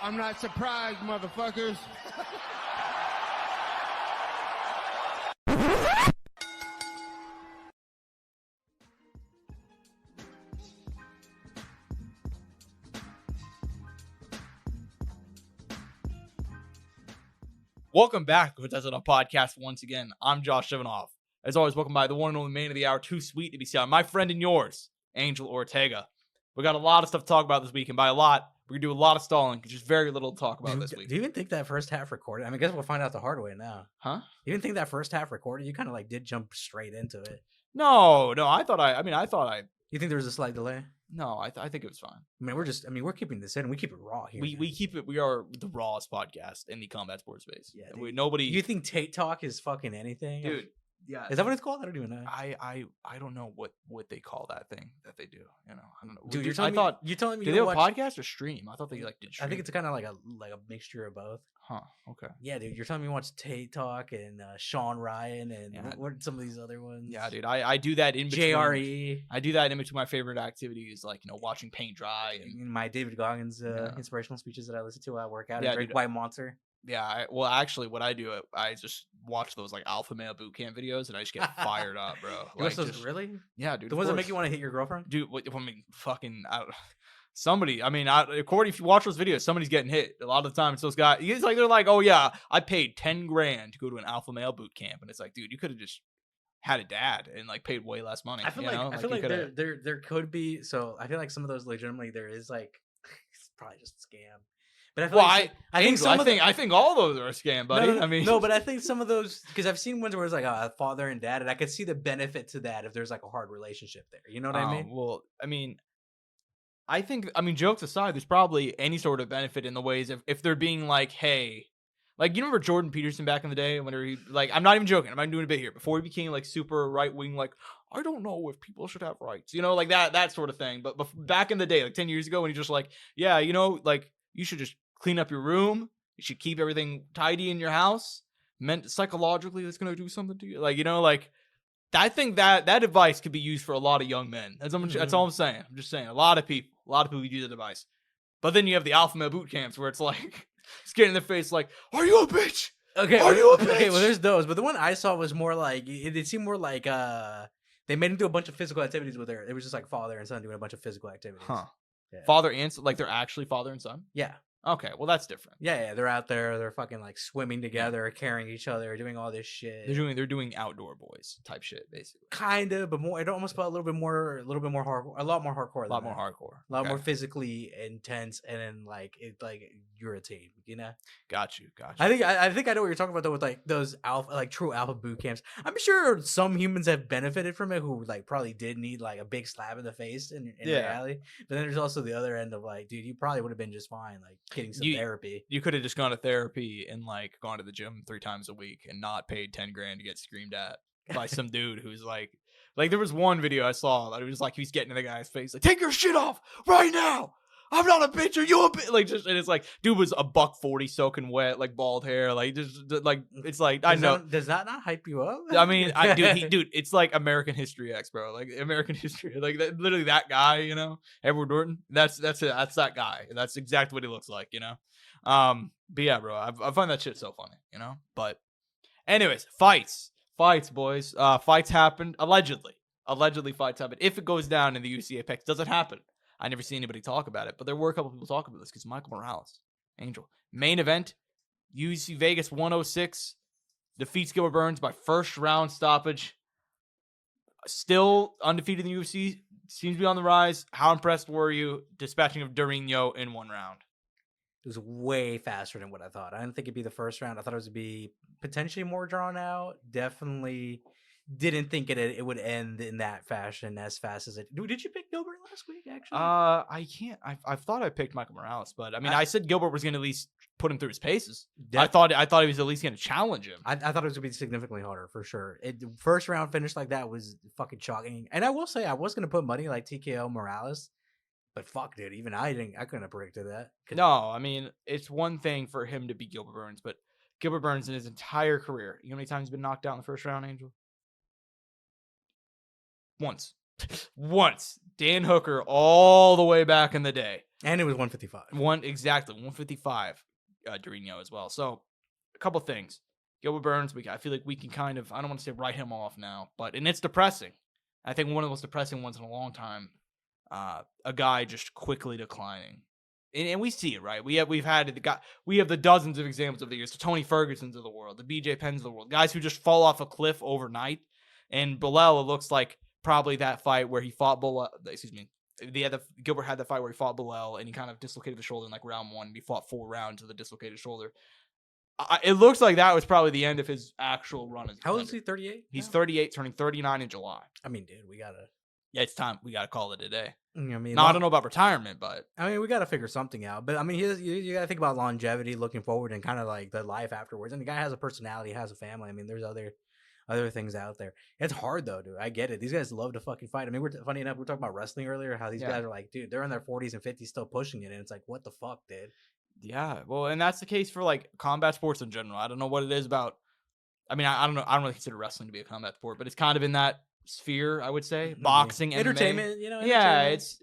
I'm not surprised, motherfuckers. Welcome back to the Soundoff podcast once again. I'm Josh Soundoff. As always, welcome by the one and only man of the hour, too sweet to be seen, my friend and yours, Angel Ortega. We got a lot of stuff to talk about this week, and by a lot, we're going to do a lot of stalling, because there's very little to talk about this week. Do you even think that first half recorded? I mean, I guess we'll find out the hard way now. Huh? You even think that first half recorded? You kind of like did jump straight into it. No, I thought You think there was a slight delay? No, I think it was fine. I mean, we're keeping this in. We keep it raw here. We keep it. We are the rawest podcast in the combat sports space. Yeah, nobody. You think Tate Talk is fucking anything, dude? Yeah, is that what it's called? I don't even know. I don't know what they call that thing that they do. You know, I don't know. Dude, you're telling me do they have a podcast or stream? I thought they did stream. I think it's kind of like a mixture of both. Huh. Okay. Yeah, dude, you're telling me you watch Tate Talk and Sean Ryan and what are some of these other ones? Yeah, dude, I do that in between. JRE. I do that in between my favorite activities, like watching paint dry and my David Goggins inspirational speeches that I listen to while I work out. Yeah, and drink White Monster. Yeah, actually, what I do, I just watch those like alpha male boot camp videos, and I just get fired up, bro. You watch those really? Yeah, dude. The ones that make you want to hit your girlfriend? Dude, I mean, fucking. Somebody, I mean, according if you watch those videos, somebody's getting hit. A lot of the time, it's those guys. It's like they're like, "Oh yeah, I paid $10,000 to go to an alpha male boot camp," and it's like, dude, you could have just had a dad and like paid way less money. I feel like there could be. So I feel like some of those legitimately there is like it's probably just a scam. But I think all those are a scam, buddy. I mean, but I think some of those, because I've seen ones where it's like a father and dad, and I could see the benefit to that if there's like a hard relationship there. You know what I mean? Well, I mean, jokes aside, there's probably any sort of benefit in the ways if they're being like, hey, like, you remember Jordan Peterson back in the day when he, like, I'm not even joking, I'm not doing a bit here, before he became like super right wing, like, I don't know if people should have rights, like that sort of thing. But back in the day, like 10 years ago, when he's just like, yeah, like, you should just clean up your room, you should keep everything tidy in your house, psychologically it's gonna do something to you, like I think that advice could be used for a lot of young men. That's all I'm saying. I'm just saying a lot of people use that advice. But then you have the alpha male boot camps where it's like it's getting in the face like, are you a bitch? Okay, are you a bitch? Okay, well there's those, but the one I saw was more like it seemed more like they made him do a bunch of physical activities with her. It was just like father and son doing a bunch of physical activities. Huh. Yeah. Father and son, like they're actually father and son? Yeah. Okay, well that's different. Yeah, they're out there, they're fucking like swimming together, carrying each other, doing all this shit. They're doing outdoor boys type shit, basically. Kind of, but more. It almost felt a lot more hardcore, a lot more hardcore, a lot more physically intense, and then like you're a team, Got you. I think I know what you're talking about though with like those true alpha boot camps. I'm sure some humans have benefited from it who like probably did need like a big slap in the face in reality. But then there's also the other end of like, dude, you probably would have been just fine, like getting some therapy. You could have just gone to therapy and like gone to the gym 3 times a week and not paid $10,000 to get screamed at by some dude who's like there was one video I saw that it was like he was getting in the guy's face like, take your shit off right now. I'm not a bitch. Are you a bitch? Like, just, and it's like, dude was $140 soaking wet, like bald hair, like just like it's like I know. Does that not hype you up? I mean, dude, it's like American History X, bro. Like American History, like literally that guy, Edward Norton. That's that guy. That's exactly what he looks like, But yeah, bro, I find that shit so funny, But anyways, fights, boys. Fights happened allegedly. Fights happened. If it goes down in the UFC Apex, does it happen? I never see anybody talk about it, but there were a couple people talking about this because Michael Morales, Angel, main event, UFC Vegas 106, defeats Gilbert Burns by first round stoppage. Still undefeated in the UFC, seems to be on the rise. How impressed were you dispatching of Durinho in 1 round? It was way faster than what I thought. I didn't think it'd be the first round. I thought it would be potentially more drawn out. Definitely didn't think it would end in that fashion as fast as it. Did you pick Gilbert last week? Actually, I can't. I thought I picked Michael Morales, but I mean, I said Gilbert was going to at least put him through his paces. I thought he was at least going to challenge him. I thought it was going to be significantly harder for sure. First round finish like that was fucking shocking. And I will say I was going to put money like TKO Morales, but fuck, dude, even I couldn't have predicted that. No, I mean, it's one thing for him to beat Gilbert Burns, but Gilbert Burns in his entire career, you know how many times he's been knocked out in the first round, Angel? Once. Dan Hooker all the way back in the day. And it was 155. 155. Durinho as well. So a couple things. Gilbert Burns, I feel like we can kind of, I don't want to say write him off now, and it's depressing. I think one of the most depressing ones in a long time. A guy just quickly declining. And we see it, right? We have the dozens of examples of the years, the Tony Fergusons of the world, the BJ Penns of the world, guys who just fall off a cliff overnight. And Bilal, it looks like probably that fight where he fought Bilal, Gilbert had the fight where he fought Bilal and he kind of dislocated the shoulder in like round 1. And he fought 4 rounds of the dislocated shoulder. It looks like that was probably the end of his actual run. How old is he? 38? He's 38, turning 39 in July. I mean, dude, we gotta. Yeah, it's time. We gotta call it a day. I mean, I don't know about retirement, but I mean, we gotta figure something out. But I mean, you gotta think about longevity, looking forward, and kind of like the life afterwards. And the guy has a personality, has a family. I mean, there's other things out there. It's hard though, dude. I get it. These guys love to fucking fight. I mean, funny enough, we were talking about wrestling earlier. How these guys are like, dude, they're in their 40s and 50s still pushing it, and it's like, what the fuck, dude? Yeah, well, and that's the case for like combat sports in general. I don't know what it is about. I mean, I don't know. I don't really consider wrestling to be a combat sport, but it's kind of in that sphere, I would say. Boxing, MMA. Entertainment, you know. Yeah, it's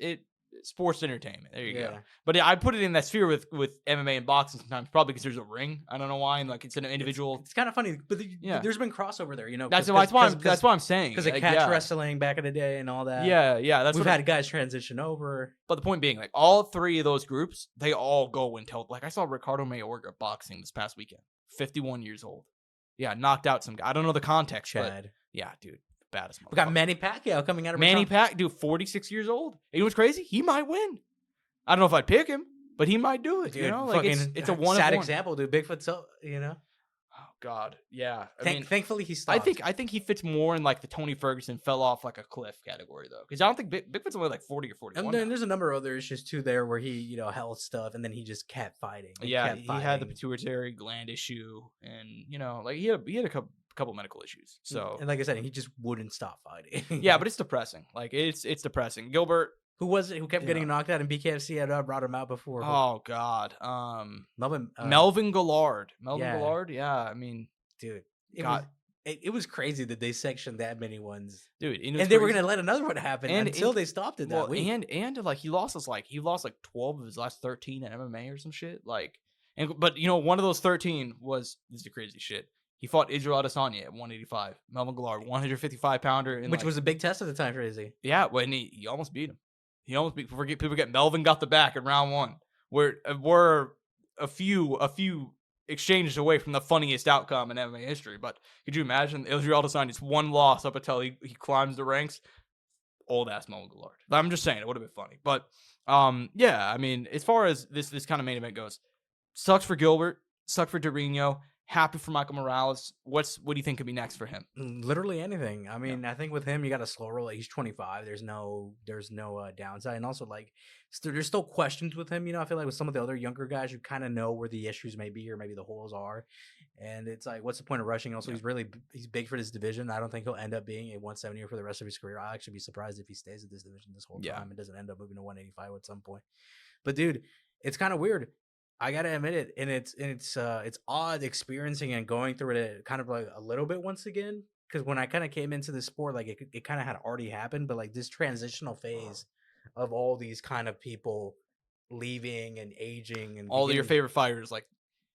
sports entertainment. There you go. But I put it in that sphere with MMA and boxing sometimes, probably because there's a ring. I don't know why, and like it's an individual. It's kind of funny, but there's been crossover there, you know. That's why I'm saying. Because of catch wrestling back in the day and all that. Yeah. We've had guys transition over. But the point being, like all 3 of those groups, they all go and tell. Like I saw Ricardo Mayorga boxing this past weekend, 51 years old. Yeah, knocked out some guy. I don't know the context, but yeah, dude. Baddest motherfucker. We got Manny Pacquiao coming out of Manny Pacquiao, dude, 46 years old. You know what's crazy? He might win. I don't know if I'd pick him, but he might do it. Dude, you know, like it's a one sad example, dude. Bigfoot, you know. Oh God, yeah. Thankfully he stopped. I think he fits more in like the Tony Ferguson fell off like a cliff category though, because I don't think Bigfoot's only like 40 or 41. And then there's a number of other issues too there where he held stuff and then he just kept fighting. He had the pituitary gland issue, and like he had a couple medical issues. So and like I said, he just wouldn't stop fighting. Yeah, but it's depressing. Like it's depressing. Gilbert. Who was it who kept getting knocked out in BKFC? I brought him out before. Oh God, Melvin Gillard. Gillard. Yeah, I mean, dude, it was crazy that they sectioned that many ones, dude. And they were gonna let another one happen until they stopped it that week. And like he lost 12 of his last 13 in MMA or some shit. Like, but one of those 13 was this is the crazy shit. He fought Israel Adesanya at 185. Melvin Gillard, 155 pounder, which was a big test at the time for Izzy. Yeah, when he almost beat him. He almost beat. People forget Melvin got the back in round 1. We're a few exchanges away from the funniest outcome in MMA history. But could you imagine Israel Adesanya's one loss up until he climbs the ranks? Old ass Melvin Gillard. I'm just saying it would have been funny. But yeah, I mean, as far as this kind of main event goes, sucks for Gilbert, sucks for Durinho. Happy for Michael Morales. What do you think could be next for him? Literally anything. I mean, I think with him, you got a slow roll. He's 25. There's no downside, and also like there's still questions with him. I feel like with some of the other younger guys, you kind of know where the issues may be or maybe the holes are, and it's like, what's the point of rushing? Also, he's big for this division. I don't think he'll end up being a 170 for the rest of his career. I'll actually be surprised if he stays at this division this whole time and doesn't end up moving to 185 at some point. But dude, it's kind of weird. I gotta admit it, and it's odd experiencing and going through it kind of like a little bit once again. Because when I kind of came into the sport, like it kind of had already happened, but like this transitional phase of all these kind of people leaving and aging and all of your favorite fighters, like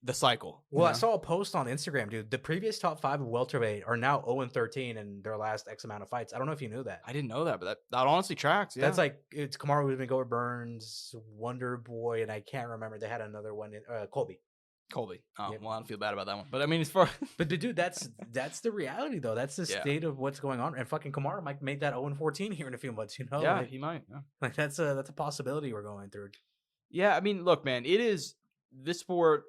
the cycle. Well, I saw a post on Instagram, dude. The previous top 5 of welterweight are now 0-13 in their last X amount of fights. I don't know if you knew that. I didn't know that, but that honestly tracks. Yeah, that's like it's Kamaru Usman, Gilbert Burns, Wonder Boy, and I can't remember. They had another one, Colby. Oh, well, I don't feel bad about that one. But I mean, as far but dude, that's the reality though. That's the state of what's going on. And fucking Kamaru might make that 0-14 here in a few months. Yeah, like, he might. Yeah. Like that's a possibility we're going through. Yeah, I mean, look, man, it is this sport.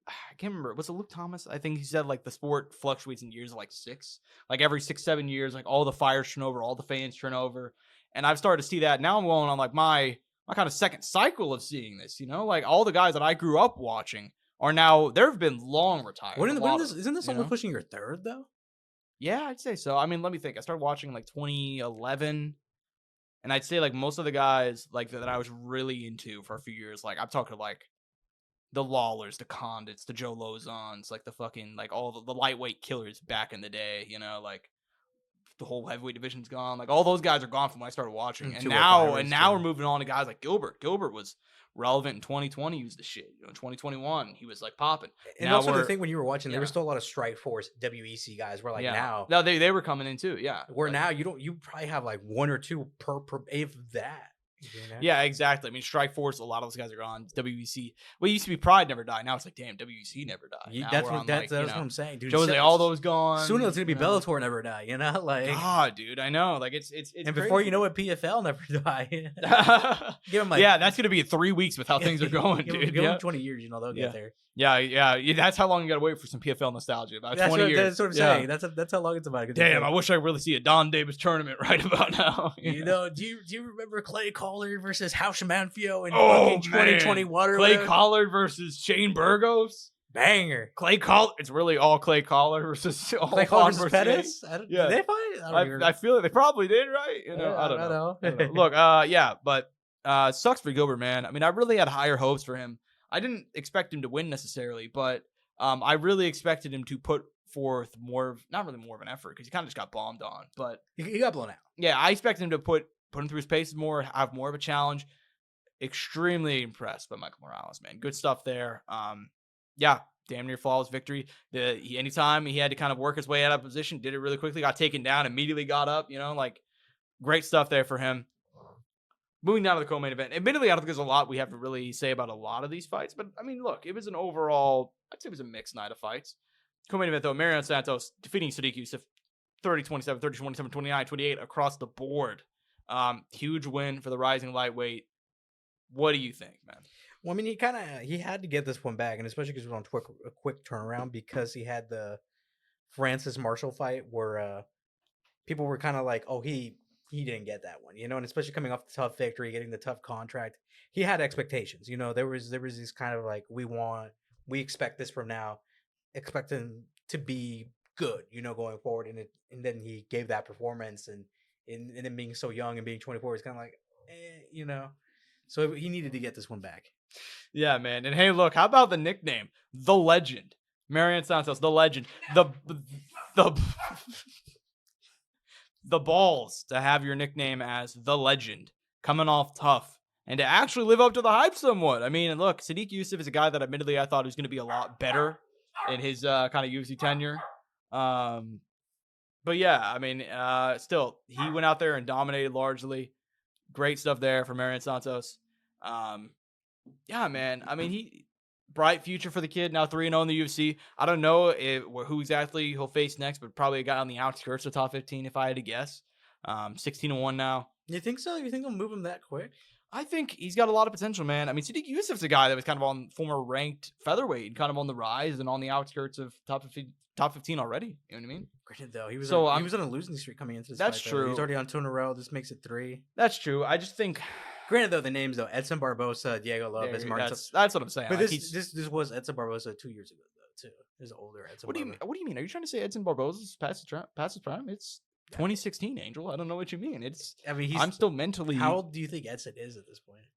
I can't remember. Was it Luke Thomas? I think he said like the sport fluctuates in years of like 6. Like every 6-7 years, like all the fires turn over, all the fans turn over. And I've started to see that. Now I'm going on like my kind of second cycle of seeing this, like all the guys that I grew up watching are now, there have been long retired. Isn't this almost pushing your third though? Yeah, I'd say so. I mean, let me think. I started watching in like 2011. And I'd say like most of the guys like that I was really into for a few years, like I'm talking like the Lawlers, the Condits, the Joe Lozons, like the fucking, like all the lightweight killers back in the day, like the whole heavyweight division's gone. Like all those guys are gone from when I started watching. And now we're moving on to guys like Gilbert. Gilbert was relevant in 2020. He was the shit. 2021 he was like popping. And now also the thing when you were watching, there was still a lot of Strikeforce WEC guys. Where like now, no, they were coming in too. Yeah, where now you probably have like one or two per if that. Yeah, exactly. I mean, Strikeforce, a lot of those guys are gone. WEC, well, it used to be Pride never died. Now it's like, damn, WEC never died. That's what I'm saying, dude. Jose, all those gone. Soon it's gonna be Bellator never die. Like, God, dude, I know. Like it's and crazy. Before you know it, PFL never die. Give them yeah, that's gonna be in 3 weeks with how things are going, dude. Give them 20 years, they'll get there. Yeah. That's how long you gotta wait for some PFL nostalgia. About 20 years. That's what I'm saying. That's how long it's about. Damn, I wish I really see a Don Davis tournament right about now. Do you remember Clay Collard versus House Manfio in fucking 2021? Clay Collard versus Shane Burgos. Banger. Clay Collard. It's really all Clay Collard versus Clay Collard versus Pettis. Did they fight? I feel like they probably did, right? I don't know. Look, but sucks for Gilbert, man. I mean, I really had higher hopes for him. I didn't expect him to win necessarily, but I really expected him to put forth not really more of an effort because he kind of just got bombed on. But he got blown out. Yeah, I expected him to put him through his paces more, have more of a challenge. Extremely impressed by Michael Morales, man. Good stuff there. Damn near flawless victory. Anytime he had to kind of work his way out of position, did it really quickly, got taken down, immediately got up, great stuff there for him. Moving down to the co-main event. Admittedly, I don't think there's a lot we have to really say about a lot of these fights, but I mean, look, it was an overall, I'd say it was a mixed night of fights. Co-main event, though, Mariano Santos defeating Sadiq Youssef 30-27, 30-27, 29-28 across the board. Huge win for the rising lightweight. What do you think, man? Well, I mean, he had to get this one back, and especially because it was on a quick turnaround because he had the Francis Marshall fight where people were kind of like, oh, he didn't get that one, and especially coming off the TUF victory, getting the TUF contract, he had expectations. There was this kind of like, we expect this from now, expect him to be good, going forward, and then he gave that performance, and then being so young and being 24, it's kind of like, so he needed to get this one back. Yeah, man. And hey, look, how about the nickname, the Legend, Mariano Santos, the Legend, the balls to have your nickname as the Legend, coming off TUF, and to actually live up to the hype somewhat. I mean, look, Sadiq Youssef is a guy that admittedly I thought was going to be a lot better in his kind of UFC tenure. But yeah, I mean, still, he went out there and dominated largely. Great stuff there for Mariano Santos. Yeah, man. I mean, bright future for the kid. Now 3-0 in the UFC. I don't know who exactly he'll face next, but probably a guy on the outskirts of top 15 if I had to guess. 16-1 now. You think so? You think they'll move him that quick? I think he's got a lot of potential, man. I mean, Sadiq Youssef's a guy that was kind of on former ranked featherweight and kind of on the rise and on the outskirts of top 15 already. You know what I mean? Granted, though, he was on a losing streak coming into this fight. That's true. He's already on 2 in a row. This makes it 3. That's true. I just think... Granted, though, the names, though, Edson Barbosa, Diego Lopez, Martin. That's what I'm saying. But this was Edson Barbosa 2 years ago, though, too. There's an older Edson Barbosa. What do you mean? Are you trying to say Edson Barbosa's past his prime? It's 2016, Angel. I don't know what you mean. I'm still mentally... How old do you think Edson is at this point?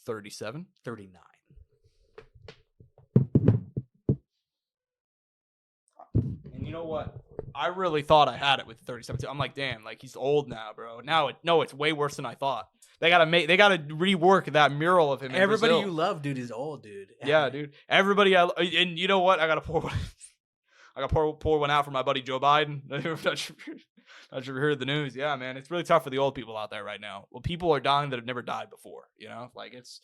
37? 39. And you know what? I really thought I had it with 37. I'm like, damn, like he's old now, bro. No, it's way worse than I thought. They gotta rework that mural of him. Everybody in you love, dude, is old, dude. Yeah, dude. Everybody, and you know what? I gotta pour one out for my buddy Joe Biden. Not sure if you heard the news. Yeah, man, it's really tough for the old people out there right now. Well, people are dying that have never died before. Like it's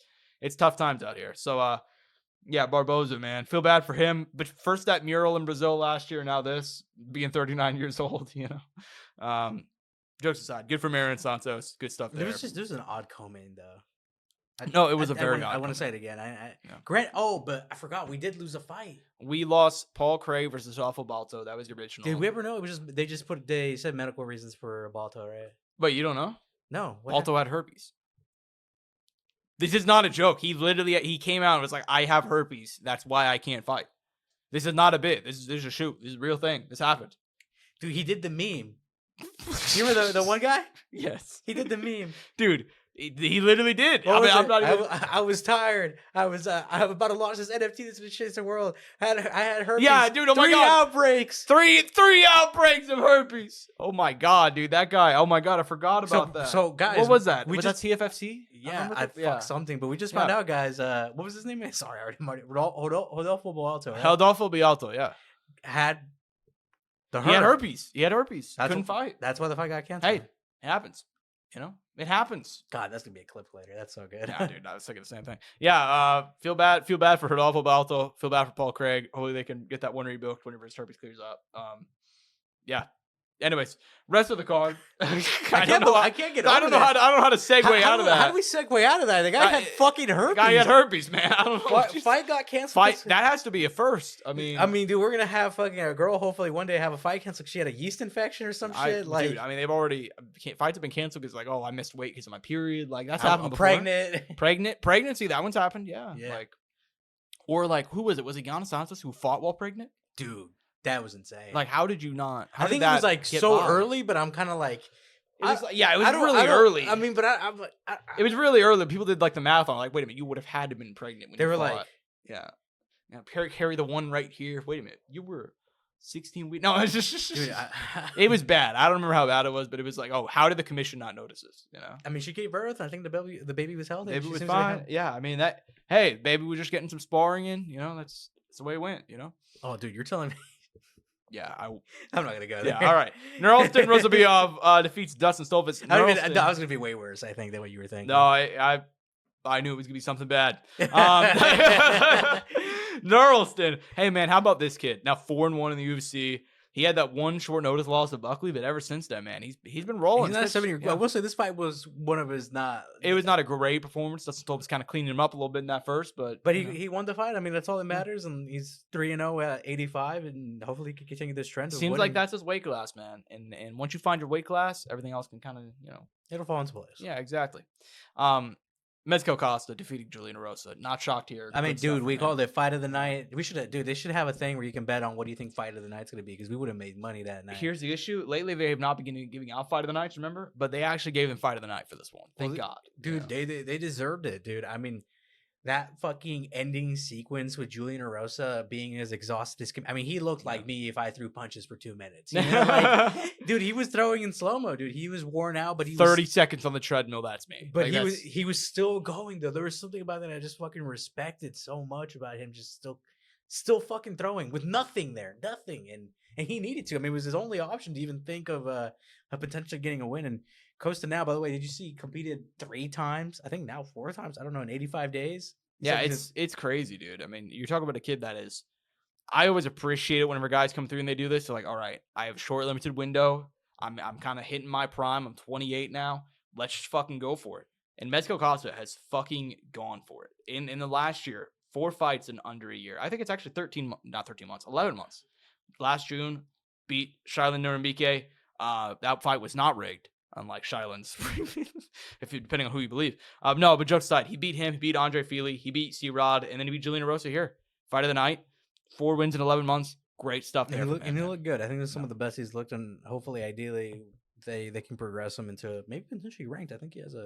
tough times out here. So, yeah, Barbosa, man, feel bad for him. But first that mural in Brazil last year, now this, being 39 years old. Jokes aside, good for Mariano Santos. Good stuff there. There was an odd co-main though. No, it was a very odd. I want to say it again. Grant. Oh, but I forgot we did lose a fight. We lost Paul Craig versus Alpha Balto. That was the original. Did we ever know? It was they said medical reasons for Balto, right? Wait, you don't know? No. Balto had herpes. This is not a joke. He came out and was like, I have herpes. That's why I can't fight. This is not a bit. This is a shoot. This is a real thing. This happened. Dude, he did the meme. You remember the one guy? Yes. He did the meme. Dude, he literally did. I'm not even... I was tired. I'm about to launch this NFT that's been chasing the world. I had herpes. Yeah, dude. Oh my god. 3 outbreaks. Three outbreaks of herpes. Oh my god, dude. That guy. Oh my god, I forgot about that. So guys, what was that? Was that TFFC? Yeah, fuck something. But we just found out, guys. What was his name? Sorry, I already. Rodolfo Bialto. Right? Rodolfo Bialto. Yeah. Had the herpes. He had herpes. Couldn't fight. That's why the fight got canceled. Hey, it happens. You know, it happens. God, that's gonna be a clip later. That's so good. Yeah, dude, I was thinking the same thing. Yeah, feel bad for Rodolfo Balto. Feel bad for Paul Craig. Hopefully they can get that one rebooked whenever his herpes clears up. Yeah. Anyways, rest of the card. I don't know how to segue out of that. How do we segue out of that? The guy had fucking herpes. Guy had herpes, man. I don't know. Fight got canceled. That has to be a first. I mean, dude, we're gonna have fucking a girl. Hopefully, one day have a fight canceled. She had a yeast infection or some shit. Dude, I mean, they've already fights have been canceled because I missed weight because of my period. Like that's happened before. Pregnancy. That one's happened. Yeah. Who was it? Was it Gianna Santos who fought while pregnant? Dude. That was insane. Like, how did you not? I think it was like so early, but I'm kind of like, it was really early. I mean, but I'm like, it was really early. People did like the math on like, wait a minute, you would have had to have been pregnant when they you were fought. Like, yeah, carry the one right here. Wait a minute, you were 16 weeks. No, it's just, dude, it was bad. I don't remember how bad it was, but it was like, oh, how did the commission not notice this? You know, I mean, she gave birth. I think the baby was healthy. Baby was fine. Yeah, I mean that. Hey, baby was just getting some sparring in. You know, that's the way it went. You know. Oh, dude, you're telling me. Yeah, I'm not gonna go there. Yeah, all right. Nerlston Rosabiov defeats Dustin Stolfitz. I was gonna be way worse, I think, than what you were thinking. No, I knew it was gonna be something bad. Nerlston, hey man, how about this kid? Now 4-1 in the UFC. He had that one short notice loss to Buckley, but ever since then, man, he's been rolling. He's not 7 years. I will say this fight was one of his not. It was not a great performance. Dustin Stolfitz kind of cleaned him up a little bit in that first, but he won the fight. I mean, that's all that matters, and he's 3-0 at 85, and hopefully he can continue this trend. Seems like that's his weight class, man. And once you find your weight class, everything else can kind of it'll fall into place. Yeah, exactly. Mezcal Costa defeating Julian Erosa. Not shocked here. I mean, dude, we called it fight of the night. They should have a thing where you can bet on what do you think fight of the night's going to be, because we would have made money that night. Here's the issue. Lately, they have not been giving out fight of the nights, remember? But they actually gave them fight of the night for this one. Thank God. Dude, they deserved it, dude. I mean, that fucking ending sequence with Julian Erosa being as exhausted as... I mean, he looked like me if I threw punches for 2 minutes. You know? Like, dude, he was throwing in slow-mo, dude. He was worn out, but he 30 seconds on the treadmill, that's me. But he was still going, though. There was something about that I just fucking respected so much about him, just still fucking throwing with nothing there. Nothing. And he needed to. I mean, it was his only option to even think of potentially getting a win. And Costa now, by the way, did you see he competed 3 times? I think now 4 times. I don't know, in 85 days. Yeah, it's crazy, dude. I mean, you're talking about a kid that is... I always appreciate it whenever guys come through and they do this. They're like, all right, I have a short, limited window. I'm kind of hitting my prime. I'm 28 now. Let's just fucking go for it. And Mezcal Costa has fucking gone for it. In the last year, 4 fights in under a year. I think it's actually 11 months. Last June, beat Shailin Nurumbike. That fight was not rigged. Unlike Shailin's, depending on who you believe. No, but jokes aside, he beat him. He beat Andre Fili. He beat C-Rod. And then he beat Julian Erosa here. Fight of the night. 4 wins in 11 months. Great stuff there. And he looked good. I think this is some of the best he's looked. And hopefully, ideally, they can progress him into maybe potentially ranked. I think he has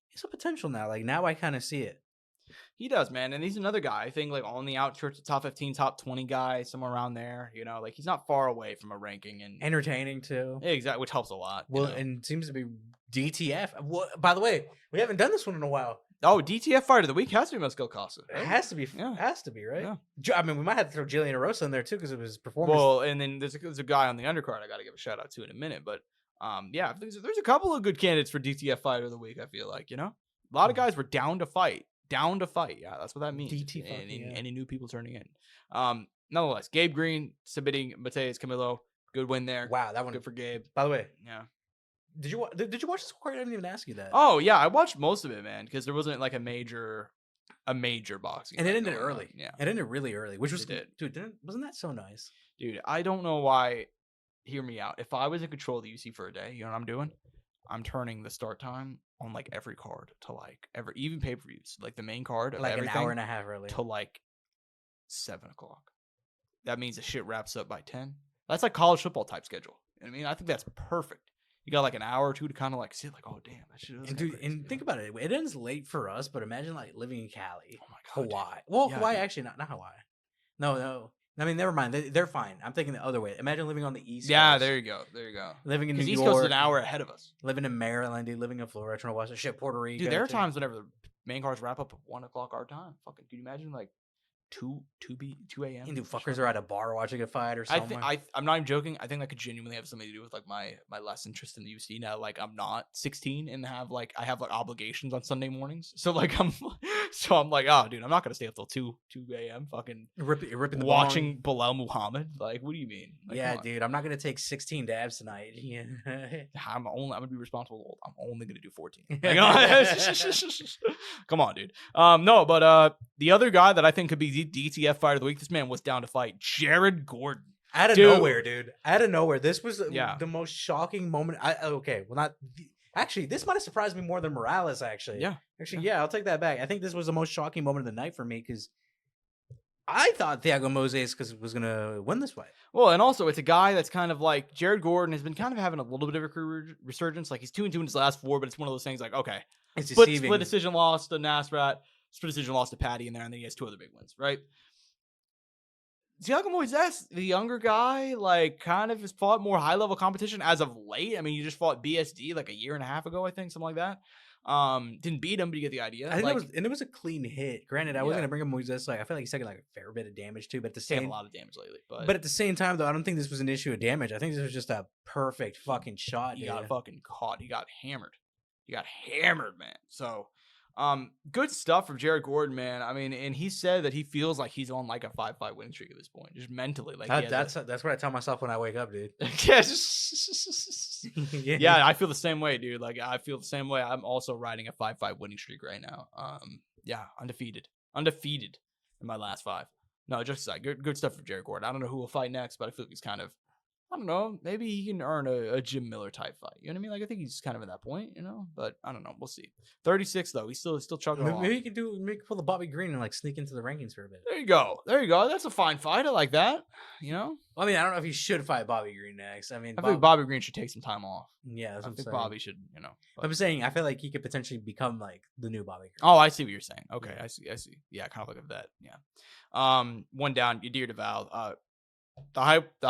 he's a potential now. Like, now I kind of see it. He does, man. And he's another guy, I think, like on the outskirts of top 15, top 20 guy, somewhere around there. You know, like he's not far away from a ranking and entertaining too. Exactly, which helps a lot. Well, and seems to be DTF. Well, by the way, we haven't done this one in a while. Oh, DTF fight of the week has to be Mezcal Costa. Right? It has to be. Yeah. It has to be, right? Yeah. I mean, we might have to throw Julian Erosa in there too because of his performance. Well, and then there's a guy on the undercard I got to give a shout out to in a minute, but yeah, there's a couple of good candidates for DTF fight of the week. I feel like, you know, a lot of guys were down to fight. Yeah, that's what that means. Any new people turning in. Nonetheless, Gabe Green submitting Mateus Camilo. Good win there. Wow, that one good for Gabe. By the way, yeah. Did you watch this card? I didn't even ask you that. Oh yeah, I watched most of it, man, because there wasn't like a major boxing. And it ended early. Yeah, it ended really early, which was wasn't that so nice? Dude, I don't know why. Hear me out. If I was in control of the UC for a day, you know what I'm doing? I'm turning the start time on like every card to like even pay-per-views, like the main card of like everything, an hour and a half early to like 7 o'clock. That means the shit wraps up by 10. That's like college football type schedule. You know what I mean? I think that's perfect. You got like an hour or two to kind of like sit like, oh damn, that shit. And dude, and think about it. It ends late for us, but imagine like living in Cali, oh my God, Hawaii. Well, yeah, Hawaii actually not Hawaii. No. I mean, never mind. They're fine. I'm thinking the other way. Imagine living on the East Coast. Yeah, there you go. Living in New York. East Coast is an hour ahead of us. Living in Maryland, dude. Living in Florida, trying to watch the shit, Puerto Rico. Dude, there are times whenever the main cars wrap up at 1 o'clock our time. Fucking, can you imagine like 2 a.m.? And dude, fuckers are at a bar watching a fight or something. I'm not even joking. I think that could genuinely have something to do with like my less interest in the UFC now. Like I'm not 16 and I have like obligations on Sunday mornings. So like I'm like, oh dude, I'm not gonna stay up till 2 a.m. fucking ripping the watching Bilal Muhammad. Like, what do you mean? Like, yeah, dude, I'm not gonna take 16 dabs tonight. Yeah. I'm gonna be responsible. I'm only gonna do 14. Like, come on, dude. No, but the other guy that I think could be DTF fighter of the week. This man was down to fight Jared Gordon. Out of nowhere, dude. Out of nowhere. This was the most shocking moment. Actually, this might have surprised me more than Morales, actually. Yeah. Actually, yeah, I'll take that back. I think this was the most shocking moment of the night for me because I thought Thiago Moses was going to win this fight. Well, and also it's a guy that's kind of like Jared Gordon has been kind of having a little bit of a career resurgence. Like he's 2-2 in his last 4, but it's one of those things like, okay, split decision loss to Nasrat, split decision loss to Patty in there, and then he has 2 other big wins, right? Thiago Moises, the younger guy, like kind of has fought more high-level competition as of late. I mean, he just fought BSD like a year and a half ago, I think, something like that. Didn't beat him, but you get the idea. I think it was a clean hit. Granted, I wasn't gonna bring up Moises. Like I feel like he's taking like a fair bit of damage too, but at the same, a lot of damage lately. But at the same time, though, I don't think this was an issue of damage. I think this was just a perfect fucking shot. He got fucking caught. He got hammered. Man. So. Good stuff from Jared Gordon, man. I mean, and he said that he feels like he's on like a 5-5 winning streak at this point, just mentally. Like that's what I tell myself when I wake up, dude. Yeah, I feel the same way, dude. Like I feel the same way. I'm also riding a 5-5 winning streak right now. Yeah, undefeated in my last 5. No, just like good stuff for Jared Gordon. I don't know who will fight next, but I feel like he's kind of. I don't know. Maybe he can earn a Jim Miller type fight. You know what I mean? Like I think he's kind of at that point, you know. But I don't know. We'll see. 36 though. He's still chugging along. Maybe he can pull the Bobby Green and like sneak into the rankings for a bit. There you go. That's a fine fight. I like that. You know. I mean, I don't know if he should fight Bobby Green next. I mean, I think Bobby Green should take some time off. Yeah, that's what I'm saying. Bobby should, you know. But. I'm saying I feel like he could potentially become like the new Bobby Green. Oh, I see what you're saying. Okay, yeah. I see. Yeah, kind of look at that. Yeah. One down. Yadir Deval. The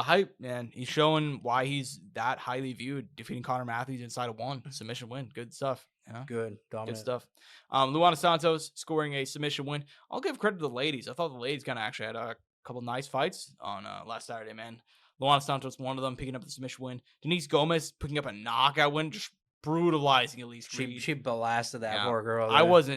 hype, man. He's showing why he's that highly viewed. Defeating Connor Matthews inside of 1 submission win. Good stuff. You know? Good stuff. Luana Santos scoring a submission win. I'll give credit to the ladies. I thought the ladies kind of actually had a couple nice fights on last Saturday, man. Luana Santos, one of them, picking up the submission win. Denise Gomez picking up a knockout win, just brutalizing Elise Reed. She blasted that poor girl. I was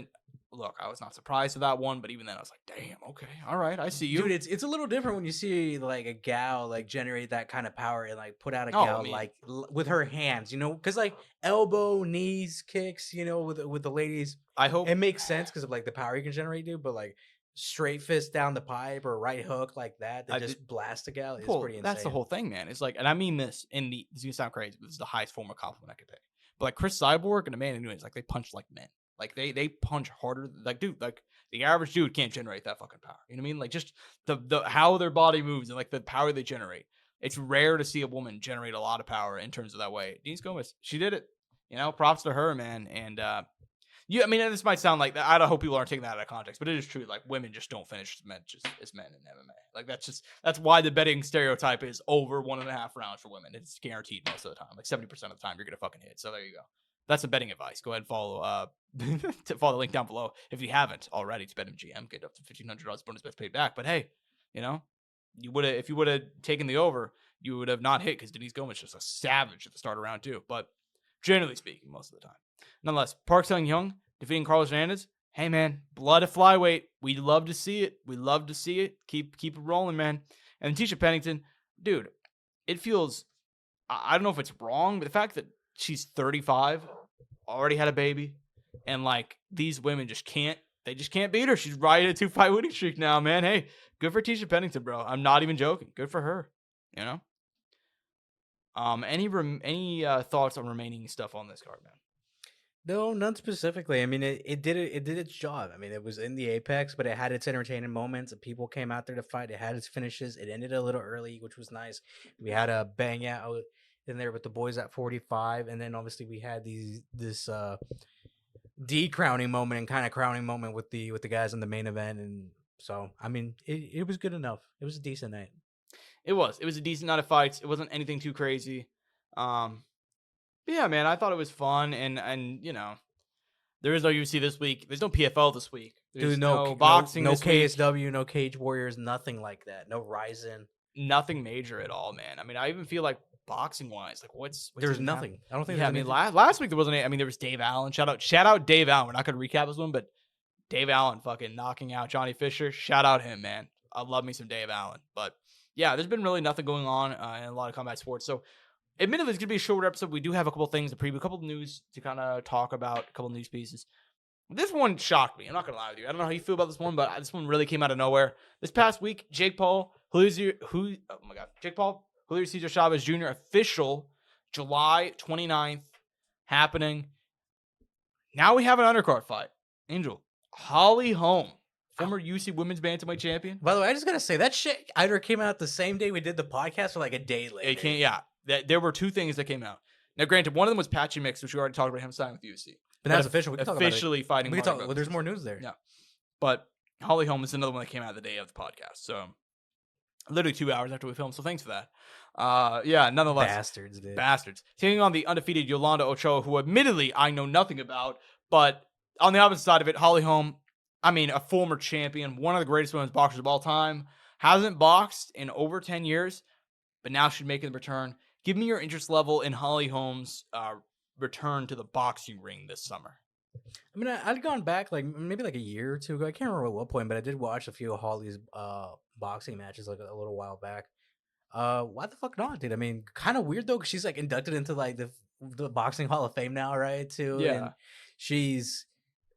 not surprised with that one, but even then I was like, damn, okay, all right, I see you. Dude, it's a little different when you see like a gal like generate that kind of power and like put out a gal like with her hands, you know, because like elbow, knees, kicks, you know, with the ladies. I hope it makes sense because of like the power you can generate, dude, but like straight fist down the pipe or right hook like that just blast a gal is pretty insane. That's the whole thing, man. It's like, and I mean this this is gonna sound crazy, but this is the highest form of compliment I could pay. But like Chris Cyborg and Amanda Nunes, like they punch like men. Like they punch harder. Like dude, like the average dude can't generate that fucking power. You know what I mean? Like just the how their body moves and like the power they generate. It's rare to see a woman generate a lot of power in terms of that way. Denise Gomez, she did it. You know, props to her, man. And I mean, this might sound like that. I don't hope people aren't taking that out of context, but it is true. Like women just don't finish as men in MMA. Like that's why the betting stereotype is over 1.5 rounds for women. It's guaranteed most of the time. Like 70% of the time you're gonna fucking hit. So there you go. That's some betting advice. Go ahead and follow follow the link down below if you haven't already. It's BetMGM. Get up to $1,500 bonus bets paid back. But hey, you know, if you would have taken the over, you would have not hit because Denise Gomez is just a savage at the start of round 2. But generally speaking, most of the time. Nonetheless, Park Sung-young defeating Carlos Hernandez. Hey man, blood at flyweight. We love to see it. Keep it rolling, man. And Tisha Pennington, dude, it feels. I don't know if it's wrong, but the fact that she's 35, already had a baby, and like these women just can't beat her. She's riding a 2-fight winning streak now, man. Hey, good for Tisha Pennington, bro. I'm not even joking. Good for her. You know. Any thoughts on remaining stuff on this card, man? No, none specifically. I mean, it did its job. I mean, it was in the apex, but it had its entertaining moments. People came out there to fight. It had its finishes. It ended a little early, which was nice. We had a bang out. in there with the boys at 45, and then obviously we had this de-crowning moment and kind of crowning moment with the guys in the main event, and so I mean it was good enough. It was a decent night. It was a decent night of fights. It wasn't anything too crazy. But yeah, man, I thought it was fun, and you know, there is no UFC this week. There's no PFL this week. There's no boxing. No this KSW. week. No Cage Warriors. Nothing like that. No Ryzen. Nothing major at all, man. I mean, I even feel like boxing wise, like what's there's nothing. Happening? I don't think. Yeah, I mean, last week there wasn't. I mean, there was Dave Allen. Shout out Dave Allen. We're not gonna recap this one, but Dave Allen fucking knocking out Johnny Fisher. Shout out him, man. I love me some Dave Allen. But yeah, there's been really nothing going on in a lot of combat sports. So admittedly, it's gonna be a shorter episode. We do have a couple things to preview, a couple of news to kind of talk about, a couple of news pieces. This one shocked me. I'm not gonna lie with you. I don't know how you feel about this one, but this one really came out of nowhere. This past week, Jake Paul, Julio Cesar Chavez Jr. official July 29th happening. Now we have an undercard fight. Angel, Holly Holm, former UFC Women's Bantamweight champion. By the way, I just gotta say that shit either came out the same day we did the podcast or like a day later. It came, yeah. There were two things that came out. Now, granted, one of them was Patchy Mix, which we already talked about him signing with UFC. But that's official. We can officially talk about it. fighting. We can talk. Well, there's more news there. Yeah, but Holly Holm is another one that came out the day of the podcast. So literally 2 hours after we filmed. So thanks for that. Yeah, nonetheless, bastards taking on the undefeated Yolanda Ochoa, who admittedly I know nothing about, but on the opposite side of it, Holly Holm, I mean, a former champion, one of the greatest women's boxers of all time, hasn't boxed in over 10 years, but now she's making the return. Give me your interest level in Holly Holm's return to the boxing ring this summer. I mean, I'd gone back like maybe like a year or two ago. I can't remember at what point, but I did watch a few of Holly's boxing matches like a little while back. Why the fuck not, dude? I mean, kind of weird though, because she's like inducted into like the Boxing Hall of Fame now, right? Too. Yeah. And she's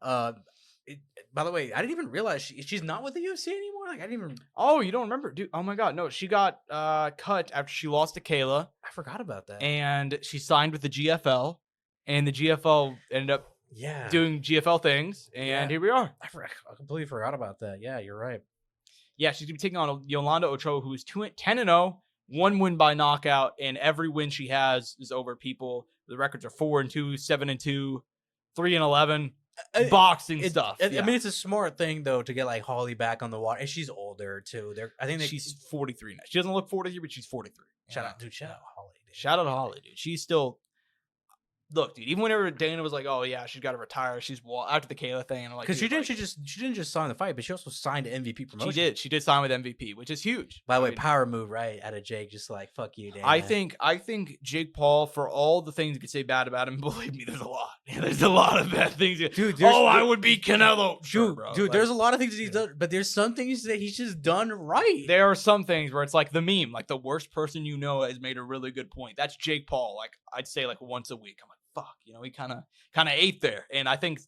by the way, I didn't even realize she's not with the UFC anymore. Like I didn't even. Oh, you don't remember, dude? Oh my god, no, she got cut after she lost to Kayla. I forgot about that. And she signed with the GFL, and the GFL ended up doing GFL things, and here we are. I completely forgot about that. Yeah, you're right. Yeah, she's gonna be taking on Yolanda Ochoa, who is 10-0, 1 win by knockout, and every win she has is over people. The records are 4-2, 7-2, 3-11. Boxing stuff. I mean, it's a smart thing though to get like Holly back on the water, and she's older too. I think she's 43 now. She doesn't look 43, but she's 43. Shout out Holly. Dude. Shout out to Holly, dude. She's still. Look, dude. Even whenever Dana was like, "Oh yeah, she's got to retire," she's after the Kayla thing, and I'm like, because she didn't just sign the fight, but she also signed an MVP promotion. She did sign with MVP, which is huge. By the way, power move, right? Out of Jake, just like fuck you, Dana. I think Jake Paul, for all the things you could say bad about him, believe me, there's a lot. There's a lot of bad things. Dude, I would beat Canelo. Sure, bro. Dude, there's a lot of things that he's done, but there's some things that he's just done right. There are some things where it's like the meme, like the worst person you know has made a really good point. That's Jake Paul. Like I'd say like once a week. I'm like, fuck, you know, he kind of ate there. And I think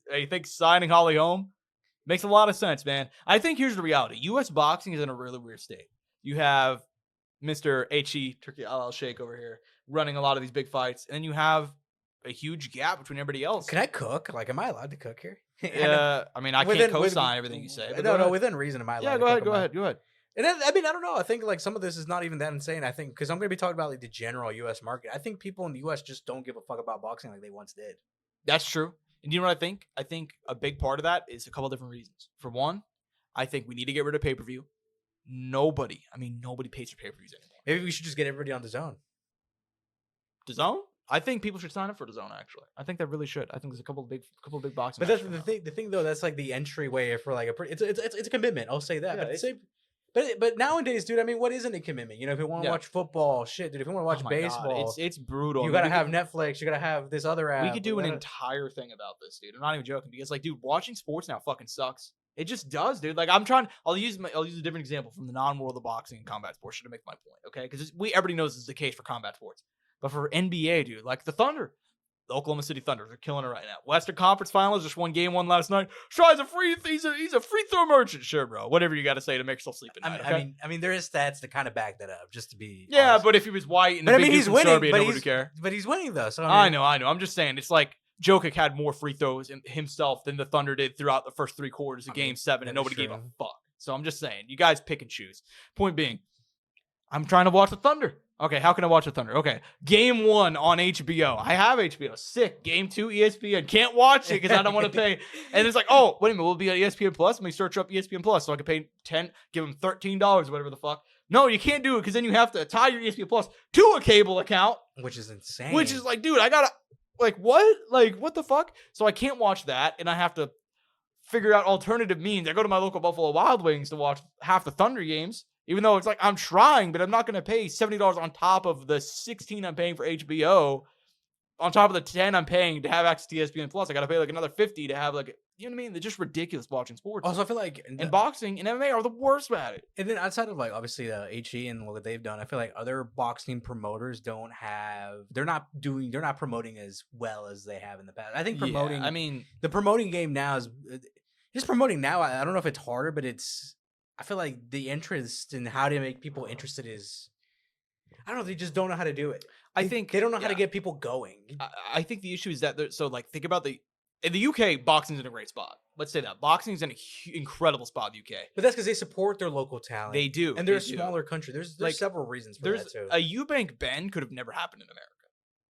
signing Holly Holm makes a lot of sense, man. I think here's the reality. U.S. boxing is in a really weird state. You have Mr. H.E. Turkey Al Sheikh over here running a lot of these big fights. And then you have a huge gap between everybody else. Can I cook? Like, am I allowed to cook here? Yeah, I mean, I can't co-sign everything you say. No, within reason, am I allowed to cook? Go ahead. And I mean, I don't know. I think like some of this is not even that insane. I think because I'm going to be talking about like the general U.S. market. I think people in the U.S. just don't give a fuck about boxing like they once did. That's true. And you know what I think? I think a big part of that is a couple different reasons. For one, I think we need to get rid of pay-per-view. Nobody pays for pay-per-views anymore. Maybe we should just get everybody on DAZN. DAZN? I think people should sign up for DAZN. Actually, I think they really should. I think there's a couple of big boxing. But that's the thing though. That's like the entryway for like it's a commitment. I'll say that. Yeah, but nowadays, dude, I mean, what isn't a commitment? You know, if you want to watch football, shit, dude. If you want to watch baseball, God, it's brutal. You gotta have Netflix. You gotta have this other app. We could do an entire thing about this, dude. I'm not even joking because, like, dude, watching sports now fucking sucks. It just does, dude. Like, I'll use a different example from the non-world of boxing and combat sports to make my point, okay? Because everybody knows this is the case for combat sports, but for NBA, dude, like the Thunder. The Oklahoma City Thunder, they're killing it right now. Western Conference Finals, just won game 1 last night. He's a free throw merchant. Sure, bro. Whatever you got to say to make yourself sleep at night. Okay? I mean, there is stats to kind of back that up, just to be. Yeah, honest. But if he was white and he's winning, Serbia, nobody would care. But he's winning though. So I know. I'm just saying, it's like Jokic had more free throws himself than the Thunder did throughout the first 3 quarters of Game 7, and nobody gave a fuck. So I'm just saying, you guys pick and choose. Point being, I'm trying to watch the Thunder. Okay, how can I watch the Thunder? Okay, Game 1 on HBO. I have HBO. Sick. Game 2, ESPN. Can't watch it because I don't want to pay. And it's like, oh, wait a minute, we'll be on ESPN Plus. Let me search up ESPN Plus so I can pay give them $13 or whatever the fuck. No, you can't do it because then you have to tie your ESPN Plus to a cable account. Which is insane. Which is like, dude, I gotta, like, what? Like, what the fuck? So I can't watch that, and I have to figure out alternative means. I go to my local Buffalo Wild Wings to watch half the Thunder games. Even though it's like I'm trying, but I'm not going to pay $70 on top of the $16 I'm paying for HBO, on top of the $10 I'm paying to have access to ESPN Plus. I got to pay like another $50 to have like, you know what I mean? They're just ridiculous watching sports. Also, I feel like and boxing and MMA are the worst at it. And then outside of like obviously the HE and what they've done, I feel like other boxing promoters they're not promoting as well as they have in the past. I think promoting. Yeah, I mean, the promoting game now is just promoting now. I don't know if it's harder, but I feel like the interest in how to make people interested is, I don't know, they just don't know how to do it. I think they don't know how to get people going. I think the issue is that think about in the UK, boxing's in a great spot. Let's say that. Boxing's in an incredible spot in the UK. But that's because they support their local talent. They do. And they're a smaller country. There's like, several reasons for that too. A Eubank Ben could have never happened in America.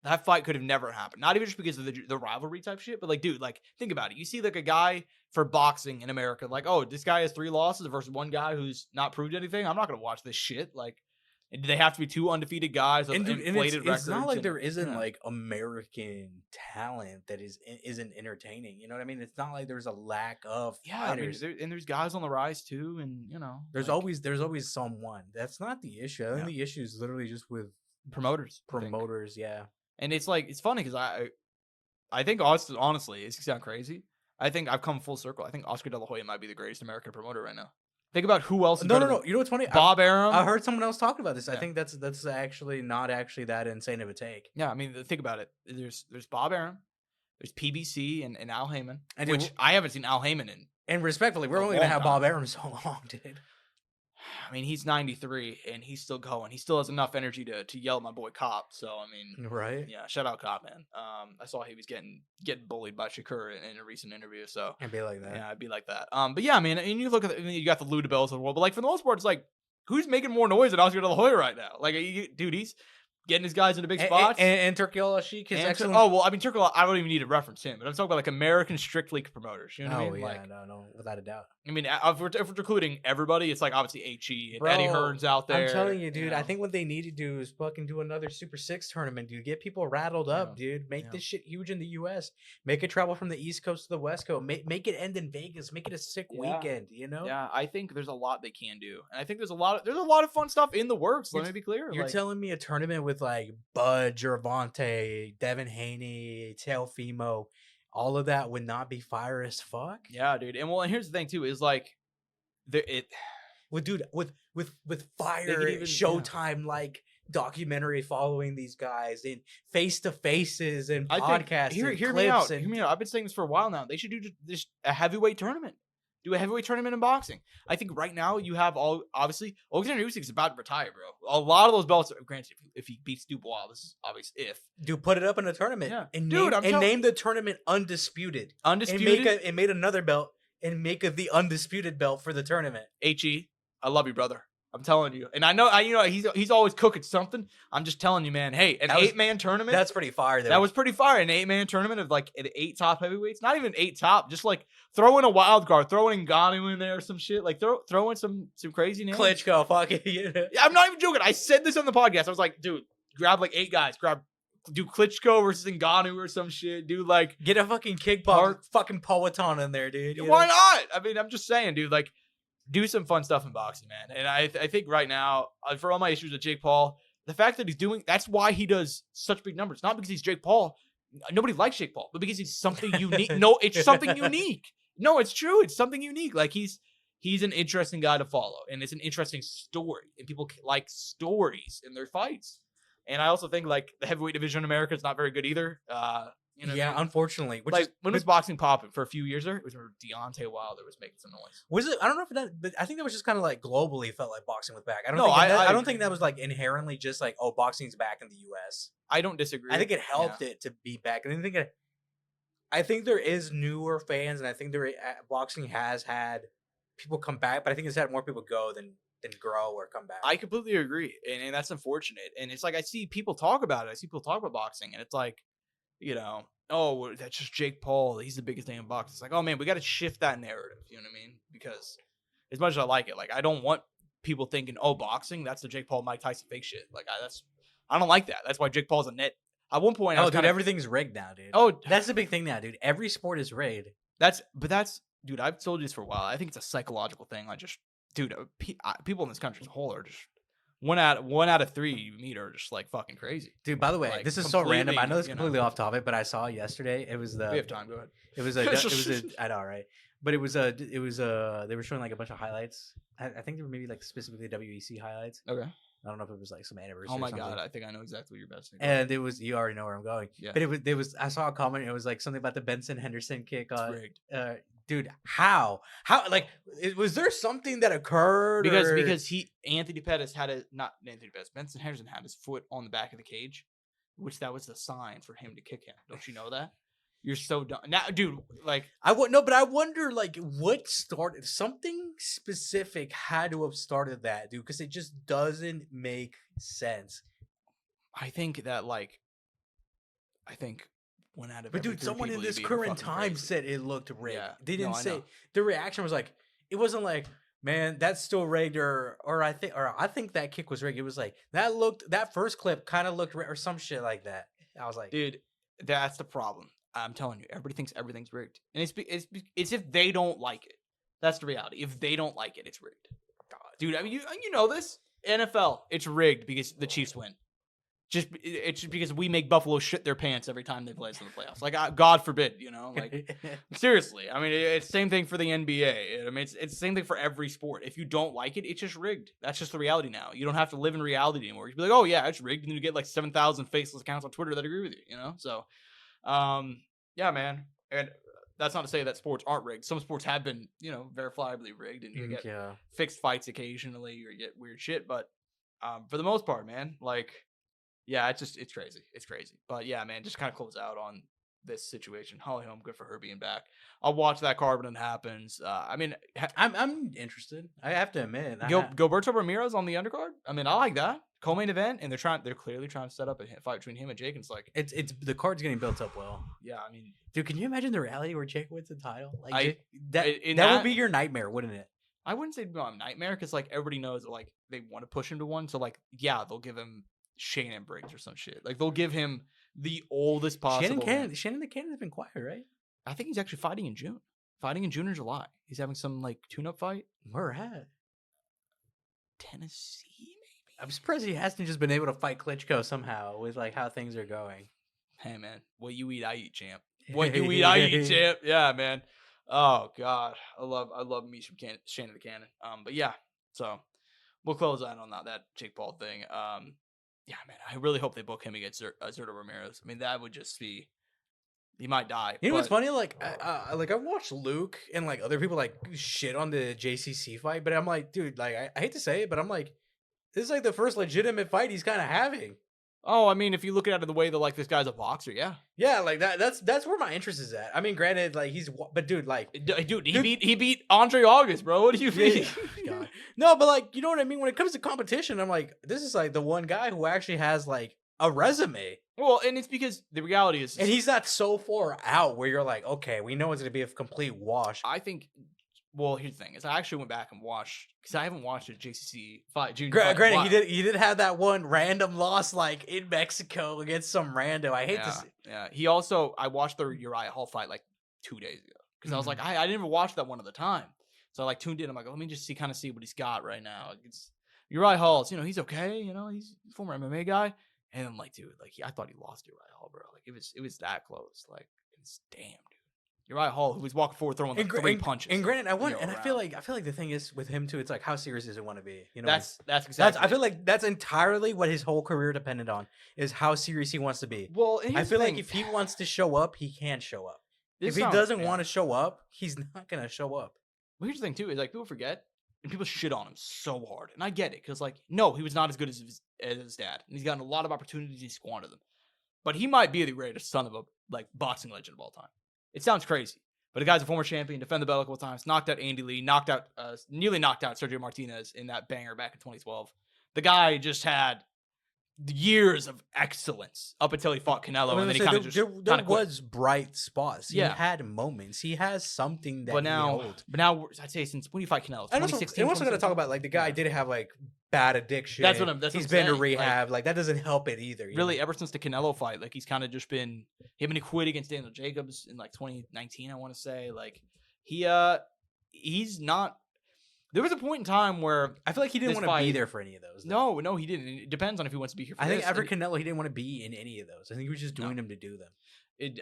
That fight could have never happened. Not even just because of the rivalry type shit, but like, dude, like, think about it. You see like a guy for boxing in America, like, oh, this guy has 3 losses versus one guy who's not proved anything. I'm not going to watch this shit. Like, do they have to be 2 undefeated guys with inflated records? It's not like there isn't like American talent that isn't entertaining. You know what I mean? It's not like there's a lack of fighters. I mean, there's guys on the rise too, and you know, there's always someone. That's not the issue. I think the issue is literally just with promoters. Yeah. And it's like, it's funny because I think honestly, it's gonna sound crazy. I think I've come full circle. I think Oscar De La Hoya might be the greatest American promoter right now. Think about who else. No. You know what's funny? Bob Arum. I heard someone else talking about this. Yeah. I think that's actually not actually that insane of a take. Yeah, I mean, think about it. There's Bob Arum, there's PBC and Al Heyman, which I haven't seen Al Heyman in. And respectfully, we're only gonna have Bob Arum so long, dude. I mean, he's 93 and he's still going. He still has enough energy to yell at my boy Cop. So I mean, right? Yeah, shout out Cop, man. I saw he was getting bullied by Shakur in a recent interview. So I'd be like that. Yeah, I'd be like that. But yeah, I mean, and you look at you got the Ludabells of the world, but like for the most part, it's like who's making more noise than Oscar De La Hoya right now? Like, dude, he's getting his guys into big spots. And Turki Al-Sheikh is excellent. Oh, well, I mean, Turki, I don't even need to reference him, but I'm talking about like American Strict League promoters. You know what I mean? Yeah, like, no, without a doubt. I mean, if we're including everybody, it's like obviously HE and Eddie Hearn's out there. I'm telling you, dude, you know? I think what they need to do is fucking do another Super 6 tournament, dude. Get people rattled up, dude. Make this shit huge in the US. Make it travel from the East Coast to the West Coast. Make it end in Vegas. Make it a sick weekend, you know? Yeah, I think there's a lot they can do. And I think there's a lot of fun stuff in the works. Let me be clear. You're telling me a tournament with like Bud, Gervonta, Devin Haney, Teofimo, all of that would not be fire as fuck? Yeah, dude. And here's the thing too, is like with fire Showtime like documentary following these guys in face to faces and podcasts. Hear me out. I've been saying this for a while now. They should do just a heavyweight tournament. Do a heavyweight tournament in boxing. I think right now you have obviously Alexander Usyk is about to retire, bro. A lot of those belts, granted, if he beats Dubois, this is obvious. Dude, put it up in a tournament, and name the tournament undisputed, and made another belt and make the undisputed belt for the tournament. HE, I love you, brother. I'm telling you, and I know he's always cooking something. I'm just telling you, man. Hey, an 8-man tournament. That's pretty fire. That was pretty fire. An 8-man tournament of like 8 top heavyweights. Not even 8 top. Just like throw in a wild card. Throw in Ngannou in there or some shit. Like throw in some crazy names. Klitschko, fuck it. Yeah. I'm not even joking. I said this on the podcast. I was like, dude, grab like 8 guys. Do Klitschko versus Ngannou or some shit. Dude, like get a fucking kickboxer, fucking Poatan in there, dude. Why not? I mean, I'm just saying, dude. Like, do some fun stuff in boxing, man. And I think right now, for all my issues with Jake Paul, the fact that that's why he does such big numbers. Not because he's Jake Paul. Nobody likes Jake Paul, but because he's something unique. No, it's something unique. No, it's true. It's something unique. Like he's an interesting guy to follow, and it's an interesting story, and people like stories in their fights. And I also think like the heavyweight division in America is not very good either. Unfortunately. When was boxing popping for a few years there? It was where Deontay Wilder was making some noise. Was it? I don't know but I think that was just kind of like globally felt like boxing was back. I don't think that was like inherently just like, oh, boxing's back in the US. I don't disagree. I think it helped it to be back. I think there is newer fans, and I think boxing has had people come back, but I think it's had more people go than than grow or come back. I completely agree, and that's unfortunate. And it's like I see people talk about it. I see people talk about boxing, and it's like, oh, that's just Jake Paul. He's the biggest name in boxing. It's like, oh man, we got to shift that narrative. You know what I mean? Because as much as I like it, like I don't want people thinking, oh, boxing, that's the Jake Paul, Mike Tyson fake shit. Like I don't like that. That's why Jake Paul's a net. At one point, everything's rigged now, dude. Oh, that's the big thing now, dude. Every sport is rigged. Dude, I've told you this for a while. I think it's a psychological thing. People in this country as a whole are just one out of three you meet are just like fucking crazy. Dude, by the way, this is so random. I know it's completely off topic, but I saw yesterday. It was we have time. Go ahead. It was I know, right? But it was they were showing like a bunch of highlights. I think they were maybe like specifically WEC highlights. Okay. I don't know if it was like some anniversary. Oh my god, I think I know exactly what you're best. And it was, you already know where I'm going. Yeah. But it was I saw a comment. It was like something about the Benson Henderson kick. Dude, how like was there something that occurred? Because Benson Henderson had his foot on the back of the cage, which that was the sign for him to kick him. Don't you know that? You're so dumb now, dude. Like I wonder like what started something specific had to have started that, dude, because it just doesn't make sense. I think one out of but dude, someone in this current time said it looked rigged. Yeah. They didn't say the reaction was like it wasn't like, man, that's still rigged or I think that kick was rigged. It was like that first clip kind of looked rigged or some shit like that. I was like, dude, that's the problem. I'm telling you, everybody thinks everything's rigged, and it's if they don't like it. That's the reality. If they don't like it, it's rigged. God. Dude, I mean, you know this. NFL, it's rigged because the Chiefs win. It's just because we make Buffalo shit their pants every time they play us in the playoffs. Like, God forbid, like seriously. I mean, it's the same thing for the NBA. I mean, it's the same thing for every sport. If you don't like it, it's just rigged. That's just the reality now. You don't have to live in reality anymore. You can be like, oh yeah, it's rigged, and then you get like 7,000 faceless accounts on Twitter that agree with you. So, yeah, man. And that's not to say that sports aren't rigged. Some sports have been, verifiably rigged, and you get fixed fights occasionally, or you get weird shit. But for the most part, man, like. Yeah, it's crazy. It's crazy. But yeah, man, just kind of close out on this situation. Holly Holm, good for her being back. I'll watch that card when it happens. I mean, I'm interested. I have to admit, Gilberto Ramirez on the undercard. I mean, I like that co-main event, and they're clearly trying to set up a fight between him and Jake. And it's like it's the card's getting built up well. Yeah, I mean, dude, can you imagine the reality where Jake wins the title? Like that would be your nightmare, wouldn't it? I wouldn't say nightmare because like everybody knows that, like they want to push him to one. So like yeah, they'll give him Shane and Briggs or some shit. Like they'll give him the oldest possible. Shannon the Cannon's been quiet, right? I think he's actually fighting in June. Fighting in June or July. He's having some like tune-up fight. Where at? Tennessee, maybe. I'm surprised he hasn't just been able to fight Klitschko somehow with like how things are going. Hey man, what you eat, I eat, champ. What you eat, I eat, champ. Yeah, man. Oh god, I love me some Shannon the Cannon. But yeah, so we'll close out on that Jake Paul thing. Yeah, man, I really hope they book him against Zurdo Ramirez. I mean, that would just be... He might die. You know what's funny? Like, I watched Luke and, like, other people, like, shit on the JCC fight, but I'm like, dude, like, I hate to say it, but I'm like, this is, like, the first legitimate fight he's kind of having. Oh, I mean, if you look at it the way that, like, this guy's a boxer, yeah. Yeah, like, that's where my interest is at. I mean, granted, like, but, dude, like... Dude, he beat Andre August, bro. What do you mean? God. No, but, like, you know what I mean? When it comes to competition, I'm like, this is, like, the one guy who actually has, like, a resume. Well, and it's because the reality is... And he's not so far out where you're like, okay, we know it's going to be a complete wash. I think... Well, here's the thing: is I actually went back and watched because I haven't watched a JCC fight. Granted, he did have that one random loss like in Mexico against some rando. I hate to see. Yeah, he also I watched the Uriah Hall fight like 2 days ago because I was like I didn't even watch that one at the time, so I like tuned in. I'm like, let me just see what he's got right now. It's Uriah Hall's, he's okay. He's a former MMA guy, and I'm like, dude, like I thought he lost Uriah Hall, bro. Like it was that close. Like it's damn, dude. Uriah Hall, who was walking forward throwing like 3 punches. And granted, I feel like the thing is with him too. It's like how serious does it want to be? That's exactly. I feel like that's entirely what his whole career depended on is how serious he wants to be. Well, I feel like if he wants to show up, he can show up. If he doesn't want to show up, he's not gonna show up. Well, here's the thing too: is like people forget and people shit on him so hard, and I get it because like no, he was not as good as his dad, and he's gotten a lot of opportunities, he squandered them. But he might be the greatest son of a like boxing legend of all time. It sounds crazy, But the guy's a former champion, defended the belt a couple times, knocked out Andy Lee, nearly knocked out Sergio Martinez in that banger back in 2012. The guy just had years of excellence up until he fought Canelo, and then he kind of just there was bright spots. He had moments. He has something that but now I'd say since when you fight Canelo, and also going to talk about like the guy did have like bad addiction. That's what he's been to rehab. Like that doesn't help it either. Really, ever since the Canelo fight, like he's kind of just been him and he quit against Daniel Jacobs in like 2019. I want to say like he's not. There was a point in time where I feel like he didn't want to be there for any of those. Though. No, he didn't. It depends on if he wants to be here for I think after Canelo, he didn't want to be in any of those. I think he was just doing them to do them.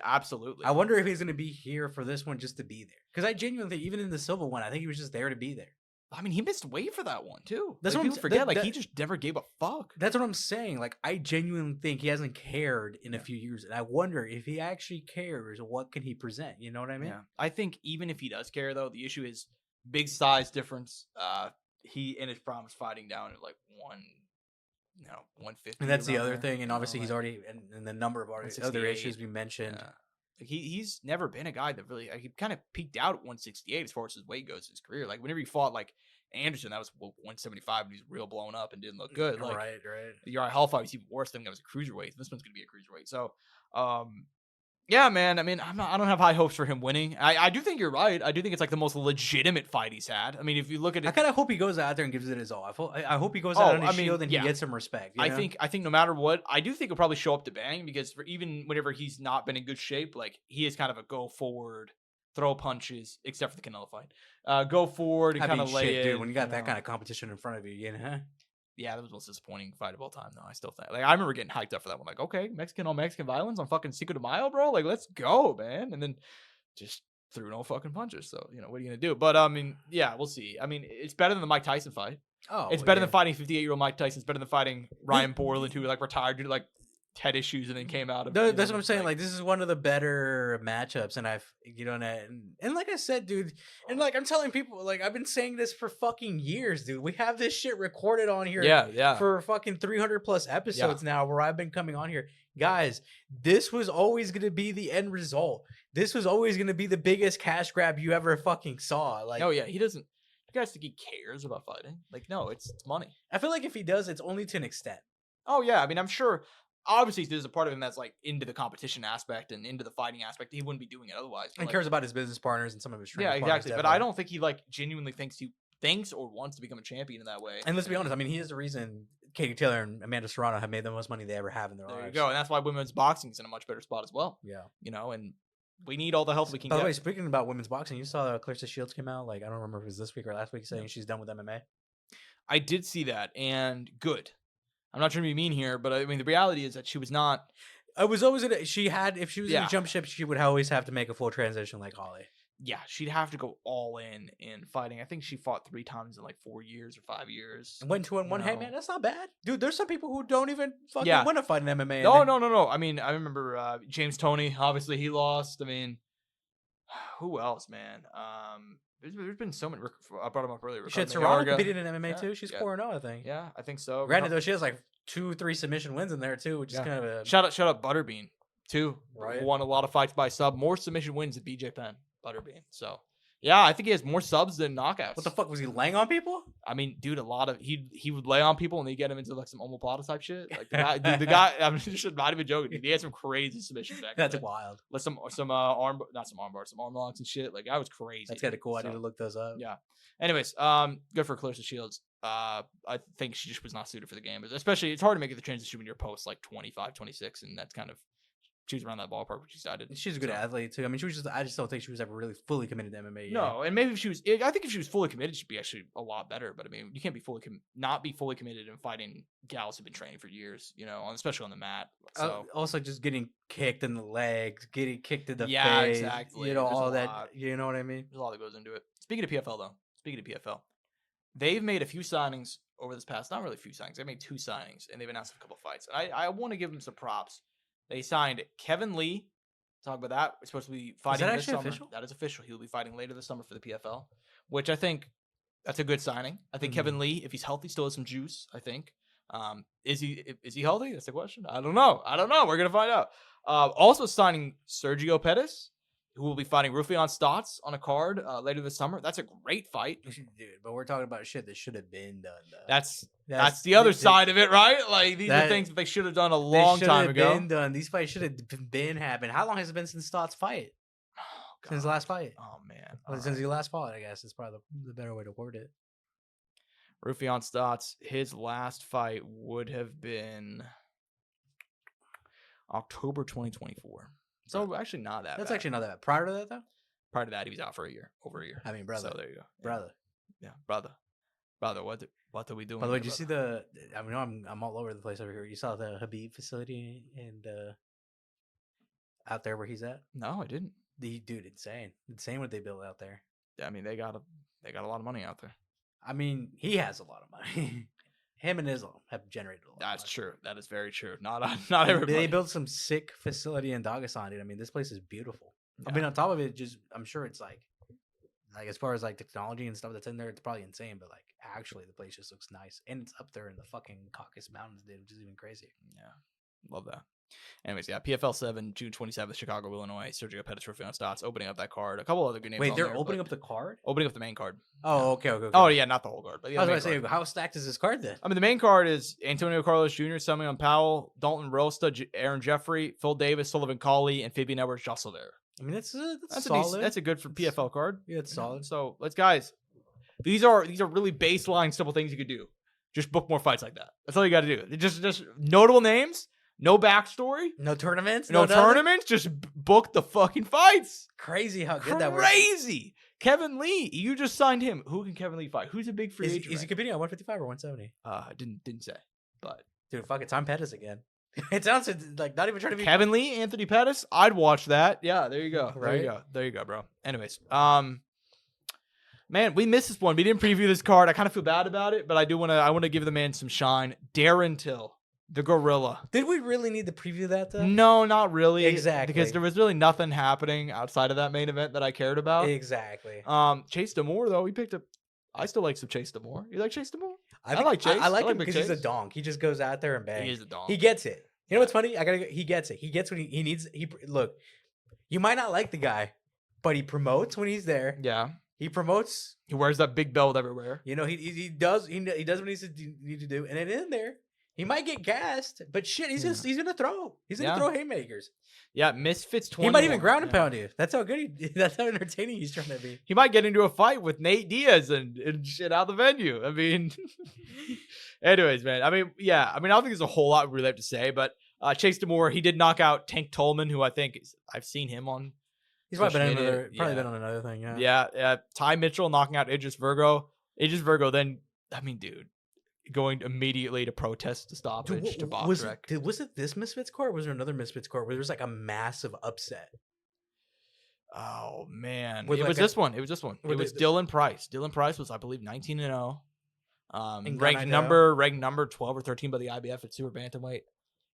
Absolutely. I wonder if he's going to be here for this one just to be there. Because I genuinely think, even in the Silva one, I think he was just there to be there. I mean, he missed weight for that one, too. That's what people forget. He just never gave a fuck. That's what I'm saying. Like, I genuinely think he hasn't cared in a few years. And I wonder if he actually cares, what can he present? You know what I mean? Yeah. I think even if he does care, though, the issue is big size difference. He and his promise fighting down at like 150. And that's the other thing. And obviously he's already in the number of other issues we mentioned. Yeah. Like he's never been a guy that really he kind of peaked out at 168 as far as his weight goes in his career. Like whenever he fought like Anderson, that was 175 and he's real blown up and didn't look good. Like, right. The Uriah Hall fight was even worse than that was a cruiserweight. This one's gonna be a cruiserweight. So yeah, man. I mean, I don't have high hopes for him winning. I do think you're right. I do think it's like the most legitimate fight he's had. I mean, if you look at it, I kind of hope he goes out there and gives it his all. I hope he goes out on his shield and he gets some respect. I think no matter what, I do think he'll probably show up to bang because even whenever he's not been in good shape, like he is kind of a go forward, throw punches, except for the Canelo fight. Go forward and kind of lay it. Dude, when you got that kind of competition in front of you, you know. Yeah, that was the most disappointing fight of all time, though. I still think. Like, I remember getting hyped up for that one. Like, okay, Mexican on Mexican violence on fucking Cinco de Mayo, bro. Like, let's go, man. And then just threw no fucking punches. So, what are you going to do? But, I mean, yeah, we'll see. I mean, it's better than the Mike Tyson fight. Oh, it's better than fighting 58-year-old Mike Tyson. It's better than fighting Ryan Borland, who, like, retired due to, like, head issues and then came out of that's what I'm saying. Like, this is one of the better matchups, and and like I said, dude, and like I'm telling people, like I've been saying this for fucking years, dude. We have this shit recorded on here, for fucking 300+ episodes now, where I've been coming on here, guys. This was always gonna be the end result. This was always gonna be the biggest cash grab you ever fucking saw. Like, oh yeah, he doesn't. You guys think he cares about fighting? Like, no, it's money. I feel like if he does, it's only to an extent. Oh yeah, I mean, I'm sure. Obviously, there's a part of him that's like into the competition aspect and into the fighting aspect. He wouldn't be doing it otherwise. And cares about his business partners and some of his training partners. Yeah, exactly. But I don't think he like genuinely thinks or wants to become a champion in that way. And let's be honest. I mean, he is the reason Katie Taylor and Amanda Serrano have made the most money they ever have in their lives. There you go. And that's why women's boxing is in a much better spot as well. Yeah. And we need all the help we can get. By the way, speaking about women's boxing, you saw Clarissa Shields came out. Like, I don't remember if it was this week or last week, saying she's done with MMA. I did see that, and good. I'm not trying to be mean here, but I mean the reality is that she was not. I was always if she was in a jump ship, she would always have to make a full transition like Holly. Yeah, she'd have to go all in fighting. I think she fought 3 times in like 4 years or 5 years. And went 2-1. Hey man, that's not bad, dude. There's some people who don't even fucking want to fight in MMA. No. I mean, I remember James Toney. Obviously, he lost. I mean, who else, man? There's been so many. I brought him up earlier. Shit, Serrano competed in MMA too. She's 4-0, I think. Yeah, I think so. Granted, though, she has like 2-3 submission wins in there too, which is kind of a shout out Butterbean too. Right, won a lot of fights by sub, more submission wins than BJ Penn. Butterbean. So yeah, I think he has more subs than knockouts. What the fuck, was he laying on people? I mean, dude, a lot of he would lay on people and they get him into like some omoplata type shit. Like the guy, I'm just not even joking. Dude, he had some crazy submission back. That's wild. Like some arm locks and shit. Like I was crazy. That's kind of cool. I need to look those up. Yeah. Anyways, good for Clarissa Shields. I think she just was not suited for the game, especially it's hard to make it the transition when you're post like 25, 26, and that's kind of. She was around that ballpark when she started. She's a good athlete too. I mean, I just don't think she was ever really fully committed to MMA. No, and maybe if she was, I think if she was fully committed, she'd be actually a lot better. But I mean, you can't be not be fully committed in fighting gals who've been training for years, especially on the mat. So also just getting kicked in the legs, getting kicked in the face. Yeah, exactly. All that. You know what I mean? There's a lot that goes into it. Speaking of PFL, they've made a few signings over this past, not really a few signings. They made 2 signings and they've announced a couple fights. And I want to give them some props. They signed Kevin Lee. Talk about that. We're supposed to be fighting this summer. Official? That is official. He'll be fighting later this summer for the PFL, which I think that's a good signing. I think Kevin Lee, if he's healthy, still has some juice. I think. Is he healthy? That's the question. I don't know. We're gonna find out. Also signing Sergio Pettis who will be fighting Rufion Stotts on a card later this summer. That's a great fight, dude. But we're talking about shit that should have been done. Though. That's the other side of it, right? Like these are things that they should have done a long time ago. Been done. These fights should have been happening. How long has it been since Stotts fight? Oh, since the last fight. Oh man. Well, since he last fought, I guess is probably the better way to word it. Rufion Stotts, his last fight would have been October 2024. So actually not that That's bad. actually not that bad. Prior to that, though? Prior to that, he was out for a year. Over a year. I mean, brother. So there you go. Brother. Yeah, brother. Brother, what are we doing? By the way, did you see the... I mean, I'm all over the place over here. You saw the Habib facility and out there where he's at? No, I didn't. Dude, insane. Insane what they built out there. I mean, they got a lot of money out there. I mean, he has a lot of money. Him and Islam have generated a lot. That's of true. That is very true. Not everybody. They built some sick facility in Dagestan, dude. I mean, this place is beautiful. Yeah. I mean, on top of it, I'm sure it's like as far as like technology and stuff that's in there, it's probably insane. But like, actually, the place just looks nice, and it's up there in the fucking Caucasus Mountains, dude, which is even crazy. Yeah, love that. Anyways, yeah, PFL 7, June 27th, Chicago, Illinois. Sergio Pettis, Rufion Stotts, opening up that card. A couple other good names. Wait, they're opening up the card? Opening up the main card. Oh, yeah. Okay. Oh, yeah, not the whole card. But I was about to say, how stacked is this card then? I mean, the main card is Antonio Carlos Jr., Samuel Powell, Dalton Rosta, Aaron Jeffrey, Phil Davis, Sullivan Cauley, and Fabian Edwards, Jocelyn there. I mean, that's solid. That's a good for PFL card. Yeah, it's solid. So guys, these are really baseline simple things you could do. Just book more fights like that. That's all you got to do. Just notable names. No backstory. No tournaments. No tournaments. Just book the fucking fights. Crazy how good that works. Crazy. Kevin Lee. You just signed him. Who can Kevin Lee fight? Who's a big free agent? Is he competing at 155 or 170? Didn't say. But dude, fuck it. Tom Pettis again. It sounds like not even trying to be Kevin Lee, Anthony Pettis. I'd watch that. Yeah, there you go. Right? There you go, bro. Anyways, man, we missed this one. We didn't preview this card. I kind of feel bad about it, but I want to give the man some shine. Darren Till. The Gorilla. Did we really need to preview that, though? No, not really. Exactly. Because there was really nothing happening outside of that main event that I cared about. Exactly. Chase Demore, though, he picked up... I still like some Chase Demore. You like Chase Demore? I like Chase. I like him because he's a donk. He just goes out there and bangs. He is a donk. He gets it. You know what's funny? He gets it. He gets what he needs. Look, you might not like the guy, but he promotes when he's there. Yeah. He promotes. He wears that big belt everywhere. You know, he does what he needs to do. And then in there... He might get gassed, but shit, he's gonna throw. He's gonna throw haymakers. Yeah, Misfits 20. He might even ground and pound you. That's how good. That's how entertaining he's trying to be. He might get into a fight with Nate Diaz and shit out the venue. I mean, anyways, man. I mean, yeah. I mean, I don't think there's a whole lot we really have to say, but Chase Demore, he did knock out Tank Tolman, who I think I've seen him on. He's probably been on another thing. Yeah. Yeah. Ty Mitchell knocking out Idris Virgo. Idris Virgo. Then, I mean, dude. Going immediately to protest the stoppage to box rec. Was it this Misfits card or was there another Misfits card where there was like a massive upset? Oh man. It was this one. It was Dylan Price. Dylan Price was, I believe, 19-0. Ranked number 12 or 13 by the IBF at super bantamweight.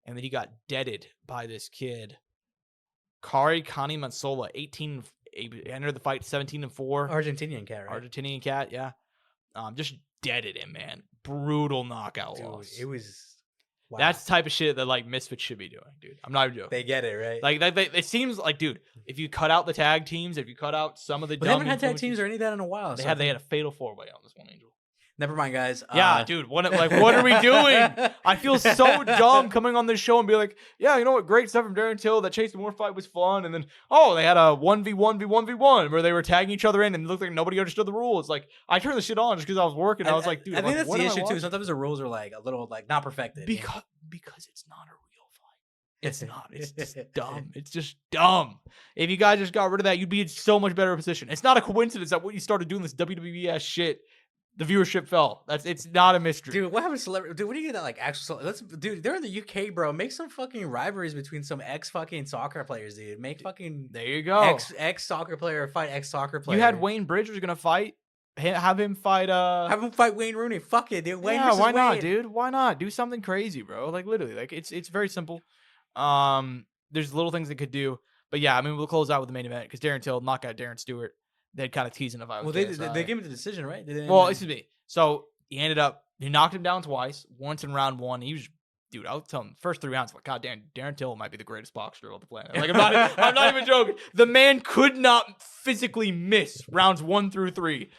And then he got deaded by this kid. Kari Kani Mansola, 18. He entered the fight 17-4. Argentinian cat, right? Argentinian cat, yeah. Just deaded him, man. Brutal knockout loss. It was. Wow. That's the type of shit that like Misfits should be doing, dude. I'm not even joking. They get it, right? Like it seems like, dude, if you cut out the tag teams, if you cut out some of the, they haven't had tag teams or any of that in a while. They had a fatal 4-way on this one, Angel. Never mind, guys. Yeah, dude. What are we doing? I feel so dumb coming on this show and be like, yeah, you know what? Great stuff from Darren Till. That Chase Demore fight was fun. And then, they had a 1v1v1v1 where they were tagging each other in and it looked like nobody understood the rules. Like, I turned the shit on just because I was working. I was like, dude, I think that's the issue too. Sometimes the rules are like a little like not perfected. Because it's not a real fight. It's not. It's just dumb. It's just dumb. If you guys just got rid of that, you'd be in so much better position. It's not a coincidence that when you started doing this WWE ass shit, the viewership fell. It's not a mystery. Dude, what happened to celebrity? Dude, what do you get that like actual dude, they're in the UK, bro. Make some fucking rivalries between some fucking soccer players, dude. Make fucking there you go. Ex soccer player fight ex soccer player. You had Wayne Bridge was gonna fight. Have him fight Wayne Rooney. Fuck it, dude. Wayne why not, dude? Why not? Do something crazy, bro. Like literally, like it's very simple. There's little things they could do. But yeah, I mean we'll close out with the main event because Darren Till knocked out Darren Stewart. They'd kind of teasing if I was. Well, they gave him the decision, right? Excuse me. So he knocked him down twice. Once in round one, he was dude, I'll tell him first 3 rounds. Like, God damn, Darren Till might be the greatest boxer on the planet. Like, I'm not even joking. The man could not physically miss rounds 1 through 3.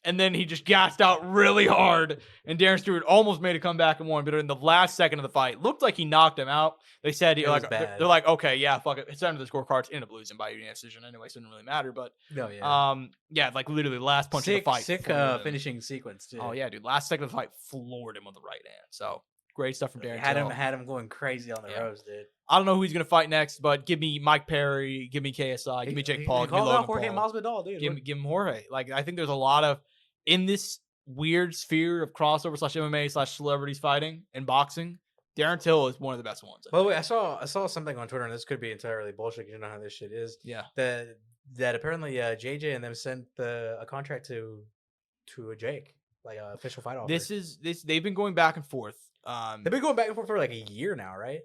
And then he just gassed out really hard. And Darren Stewart almost made a comeback and won. But in the last second of the fight, looked like he knocked him out. They said, they're like, okay, yeah, fuck it. It's under the scorecards. Ended up losing by unanimous decision anyway, so it didn't really matter. But, like literally the last punch of the fight. Sick finishing sequence, too. Oh, yeah, dude. Last second of the fight, floored him with the right hand. So, great stuff from Darren Till. Had him going crazy on the ropes, dude. I don't know who he's going to fight next, but give me Mike Perry, give me KSI, give me Jake Paul, give me Logan Jorge Paul. Masvidal, dude. Give him Jorge. Like, I think there's a lot of... In this weird sphere of crossover / MMA / celebrities fighting and boxing, Darren Till is one of the best ones. By the way, I saw something on Twitter, and this could be entirely bullshit because you know how this shit is. Yeah. That apparently JJ and them sent a contract to a Jake, like an official fight offer. They've been going back and forth. They've been going back and forth for like a year now, right?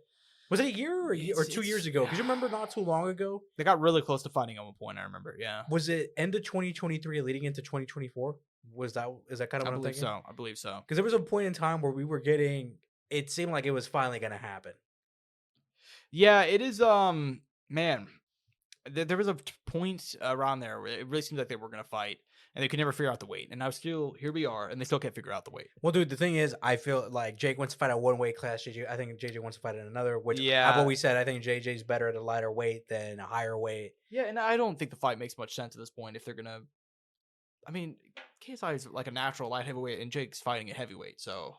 Was it a year or 2 years ago? Because you remember not too long ago? They got really close to fighting at one point, I remember, yeah. Was it end of 2023 leading into 2024? Is that kind of what I'm thinking? I believe so. Because there was a point in time where we were getting, it seemed like it was finally going to happen. Yeah, it is, man. There was a point around there where it really seemed like they were going to fight. And they could never figure out the weight. And now still, here we are, and they still can't figure out the weight. Well, dude, the thing is, I feel like Jake wants to fight at one weight class. I think JJ wants to fight at another, which I've always said, I think JJ's better at a lighter weight than a higher weight. Yeah, and I don't think the fight makes much sense at this point if they're going to... I mean, KSI is like a natural light heavyweight, and Jake's fighting at heavyweight, so...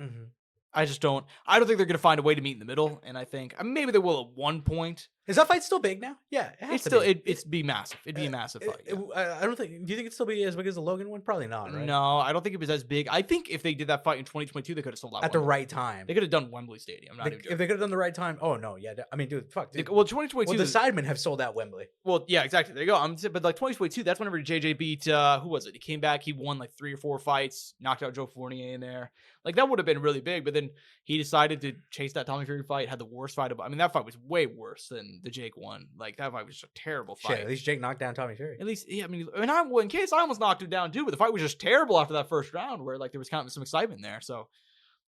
Mm-hmm. I don't think they're going to find a way to meet in the middle, and I think maybe they will at one point. Is that fight still big now? Yeah, it'd be massive. It'd be a massive fight. I don't think. Do you think it'd still be as big as the Logan one? Probably not. Right? No, I don't think it was as big. I think if they did that fight in 2022, they could have sold out at the right time. They could have done Wembley Stadium. If they could have done the right time. Oh no, yeah. I mean, dude, fuck. Dude. Well, 2022. Well, the Sidemen have sold out Wembley. Well, yeah, exactly. There you go. But like 2022, that's whenever JJ beat who was it? He came back. He won like 3 or 4 fights. Knocked out Joe Fournier in there. Like that would have been really big. But then he decided to chase that Tommy Fury fight. Had the worst fight of. I mean, that fight was way worse than the Jake one. Like that fight was just a terrible fight. Shit, at least Jake knocked down Tommy Fury. At least, yeah. I mean, in case I almost knocked him down too. But the fight was just terrible after that first round, where like there was kind of some excitement there. So.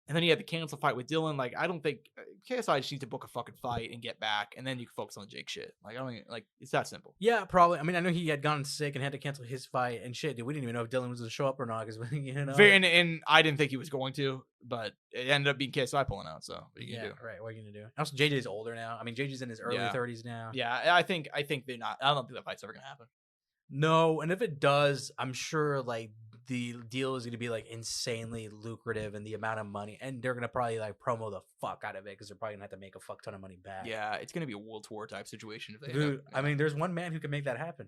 And then he had the cancel fight with Dylan. Like, I don't think KSI just needs to book a fucking fight and get back, and then you can focus on the Jake shit. Like, I don't think, like, it's that simple. Yeah, probably. I mean, I know he had gotten sick and had to cancel his fight and shit. Dude, we didn't even know if Dylan was going to show up or not because you know. And I didn't think he was going to, but it ended up being KSI pulling out. So what are you gonna do? Right. What are you gonna do? Also, JJ's older now. I mean, JJ's in his early 30s now. Yeah, I think they're not. I don't think that fight's ever gonna happen. No, and if it does, I'm sure like the deal is going to be like insanely lucrative and the amount of money, and they're going to probably like promo the fuck out of it because they're probably going to have to make a fuck ton of money back. Yeah, it's going to be a world tour type situation. If they Dude, I mean, there's one man who can make that happen.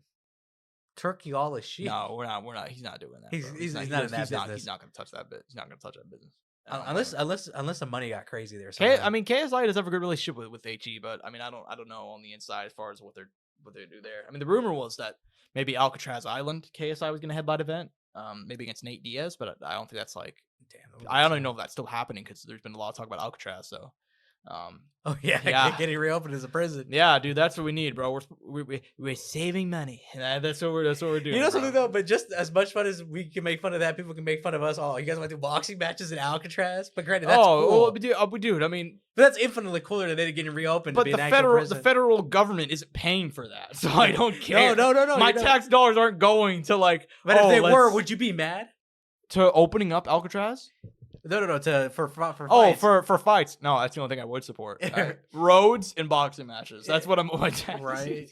Turkey all his shit. No, we're not. He's not doing that. He's not in that business. He's not going to touch that bit. He's not going to touch that business. Unless the money got crazy there. I mean, KSI does have a good relationship with HE, but I mean, I don't know on the inside as far as what they do there. I mean, the rumor was that maybe Alcatraz Island KSI was going to headline event, maybe against Nate Diaz, but I don't think that's like. Damn, I don't even know if that's still happening because there's been a lot of talk about Alcatraz. So. Getting reopened as a prison. Yeah, dude, that's what we need, bro. We're saving money. That's what we're doing. You know something though, but just as much fun as we can make fun of that, people can make fun of us. Oh, you guys want to do boxing matches in Alcatraz? But granted, that's cool. Well, dude, I mean, but that's infinitely cooler than it getting reopened. But the federal government isn't paying for that, so I don't care. No. My tax dollars aren't going to like. But if they were, would you be mad? To opening up Alcatraz? No. For fights. Oh, for fights. No, that's the only thing I would support. Roads and boxing matches. That's what I'm. Right.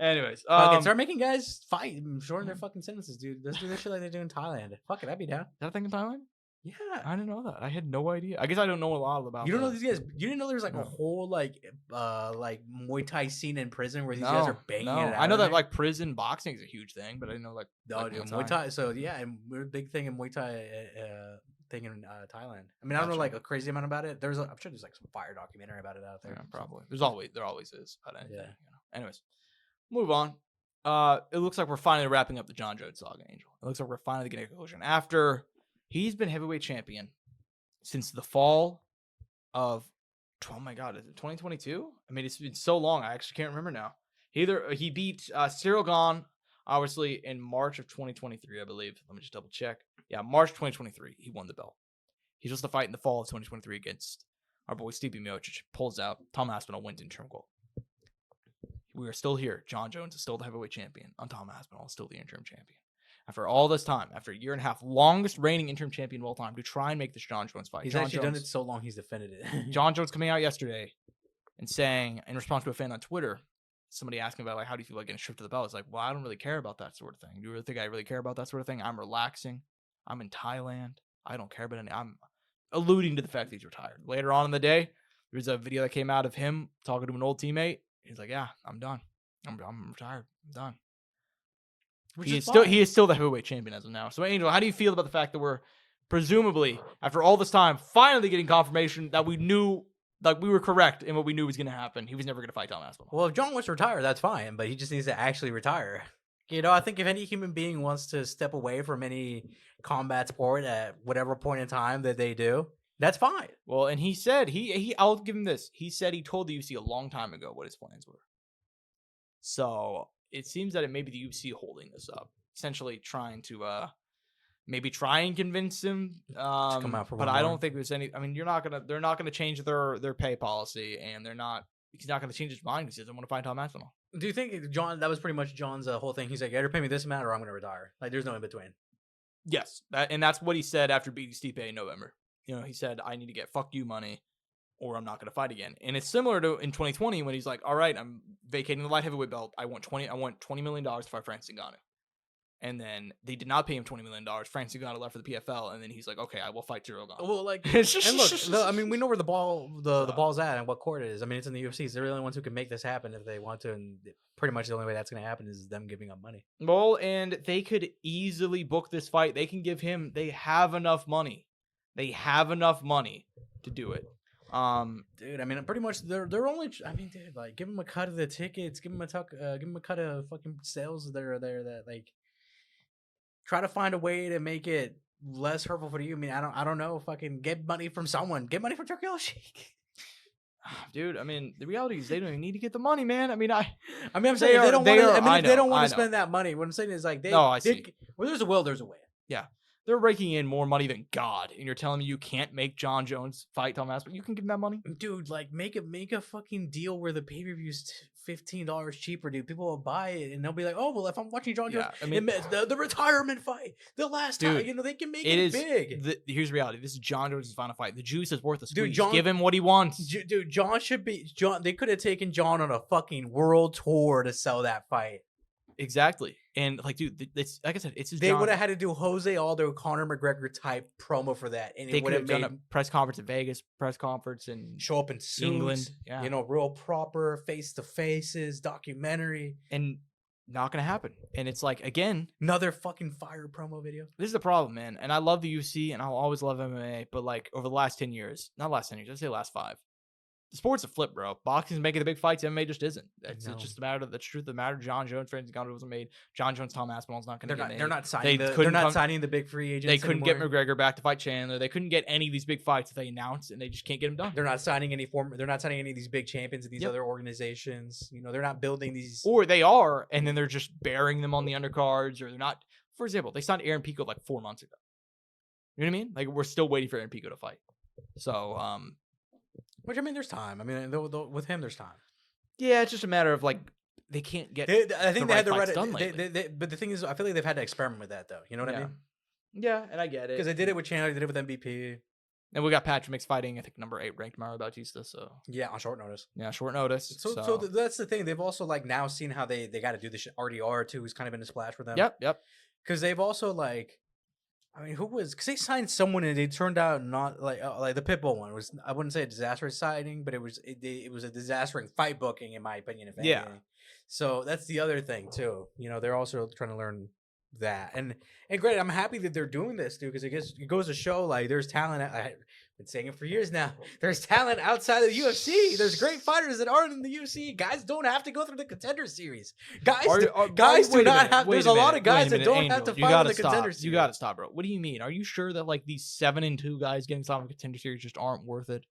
Anyways, start making guys fight, shorten their fucking sentences, dude. Let's do this shit like they do in Thailand. Fuck it, I'd be down. Is that a thing in Thailand? Yeah, I didn't know that. I had no idea. I guess I don't know a lot about. You don't know these guys. You didn't know there's like a whole like Muay Thai scene in prison where these guys are banging it out. I know that like prison boxing is a huge thing, but I didn't know like Muay Thai. So yeah, and we're a big thing in Muay Thai. Thing in Thailand. I mean, I don't know like a crazy amount about it. I'm sure there's like some fire documentary about it out there. Yeah, probably. There always is about anything. Yeah. You know. Anyways, move on. It looks like we're finally wrapping up the Jon Jones saga, Angel. It looks like we're finally getting a conclusion after he's been heavyweight champion since the fall of. Oh my God, is it 2022? I mean, it's been so long. I actually can't remember now. He beat Cyril Gane, obviously, in March of 2023, I believe. Let me just double check. Yeah, March 2023, he won the belt. He's supposed to fight in the fall of 2023 against Our boy Stipe Miocic pulls out. Tom Aspinall wins interim gold. We are still here. Jon Jones is still the heavyweight champion. And Tom Aspinall is still the interim champion. After all this time, after a year and a half, longest reigning interim champion of all time, to try and make this Jon Jones fight. He's actually done it so long, he's defended it. Jon Jones coming out yesterday and saying, in response to a fan on Twitter, somebody asking about, like, how do you feel like getting stripped of the belt? It's like, well, I don't really care about that sort of thing. Do you really think I really care about that sort of thing? I'm relaxing. I'm in Thailand. I don't care about any. I'm alluding to the fact that he's retired. Later on in the day, there's a video that came out of him talking to an old teammate. He's like, yeah, I'm done. I'm retired. I'm done. He is still the heavyweight champion as of now. So, Angel, how do you feel about the fact that we're presumably, after all this time, finally getting confirmation that we knew, like, we were correct in what we knew was going to happen? He was never going to fight Tom Aspinall. Well, if Jon wants to retire, that's fine, but he just needs to actually retire. You know, I think if any human being wants to step away from any combat sport at whatever point in time that they do, that's fine. Well, and he said, I'll give him this. He said he told the UFC a long time ago what his plans were. So it seems that it may be the UFC holding this up, essentially trying to maybe try and convince him. To come out for one but more. I don't think there's any. I mean, they're not gonna change their pay policy, and he's not gonna change his mind. He says, "I want to fight Tom Aspinall." Do you think that was pretty much Jon's whole thing? He's like, either pay me this amount or I'm going to retire. Like, there's no in between. Yes, and that's what he said after beating Stipe in November. You know, he said, "I need to get fuck you money, or I'm not going to fight again." And it's similar to in 2020 when he's like, "All right, I'm vacating the light heavyweight belt. I want $20 million to fight Francis Ngannou." And then they did not pay him $20 million. Francis Ngannou left for the PFL, and then he's like, "Okay, I will fight Cyril Gane." Well, like, and look, I mean, we know where the ball's at and what court it is. I mean, it's in the UFC. They're the only ones who can make this happen if they want to, and pretty much the only way that's going to happen is them giving up money. Well, and they could easily book this fight. They can give him. They have enough money. They have enough money to do it. Dude, I mean, pretty much they're only. I mean, dude, like, give him a cut of the tickets. Give him a cut of fucking sales that are there. That, like, try to find a way to make it less hurtful for you. I mean, I don't know. Fucking get money from someone. Get money from Turkey Al Sheikh. Dude, I mean, the reality is they don't even need to get the money, man. I mean, I'm saying if they don't want to spend that money. What I'm saying is, like, I see. Where there's a will, there's a way. Yeah. They're raking in more money than God, and you're telling me you can't make Jon Jones fight Tom Aspinall? You can give him that money, dude. Like, make a fucking deal where the pay per view's $15 cheaper, dude. People will buy it, and they'll be like, "Oh, well, if I'm watching Jon Jones, I mean, the retirement fight, the last time, you know, they can make it big." Here's the reality: this is Jon Jones' final fight. The juice is worth a squeeze. Dude, give him what he wants. Dude, Jon should be Jon. They could have taken Jon on a fucking world tour to sell that fight. Exactly. And, like, dude, it's like I said, it's just they would have had to do Jose Aldo, Conor McGregor type promo for that, and they would have done a press conference in Vegas, press conference and show up in suits, England, yeah, you know, real proper face to faces, documentary, and not gonna happen. And it's like, again, another fucking fire promo video. This is the problem, man. And I love the UFC, and I'll always love MMA, but, like, over the last 10 years, not last 10 years, I'd say last 5. The sport's a flip, bro. Boxing's making the big fights. MMA just isn't. It's just a matter of the truth of the matter. Jon Jones, Francis Ngannou wasn't made. Jon Jones, Tom Aspinall's not going to get made. They're not signing. They're not signing the big free agents. They couldn't get McGregor back to fight Chandler. They couldn't get any of these big fights that they announced, and they just can't get them done. They're not signing any They're not signing any of these big champions of these other organizations. You know, they're not building these. Or they are, and then they're just burying them on the undercards, or they're not. For example, they signed Aaron Pico like 4 months ago. You know what I mean? Like, we're still waiting for Aaron Pico to fight. So, which, I mean, there's time. I mean, with him, there's time. Yeah, it's just a matter of, like, they can't get. I think they had the right done lately. But the thing is, I feel like they've had to experiment with that, though. You know what I mean? Yeah, and I get it because they did it with Chandler, they did it with MVP, and we got Patrick Mix fighting. I think number 8 ranked Mario Bautista. So yeah, on short notice. Yeah, short notice. So that's the thing. They've also, like, now seen how they got to do this shit. RDR too, who's kind of been a splash for them. Yep. Because they've also, like. I mean, who was? Because they signed someone and it turned out not like the Pitbull one was. I wouldn't say a disastrous signing, but it was a disastrous fight booking in my opinion. If anything. So that's the other thing too. You know, they're also trying to learn that. And great, I'm happy that they're doing this, dude, because it goes to show, like, there's talent. I've been saying it for years now. There's talent outside of the UFC. There's great fighters that aren't in the UFC. Guys don't have to go through the Contender Series. Guys do not have. There's a lot of guys that don't have to fight in the Contender Series. You gotta stop, bro. What do you mean? Are you sure that, like, these 7-2 guys getting signed in the Contender Series just aren't worth it?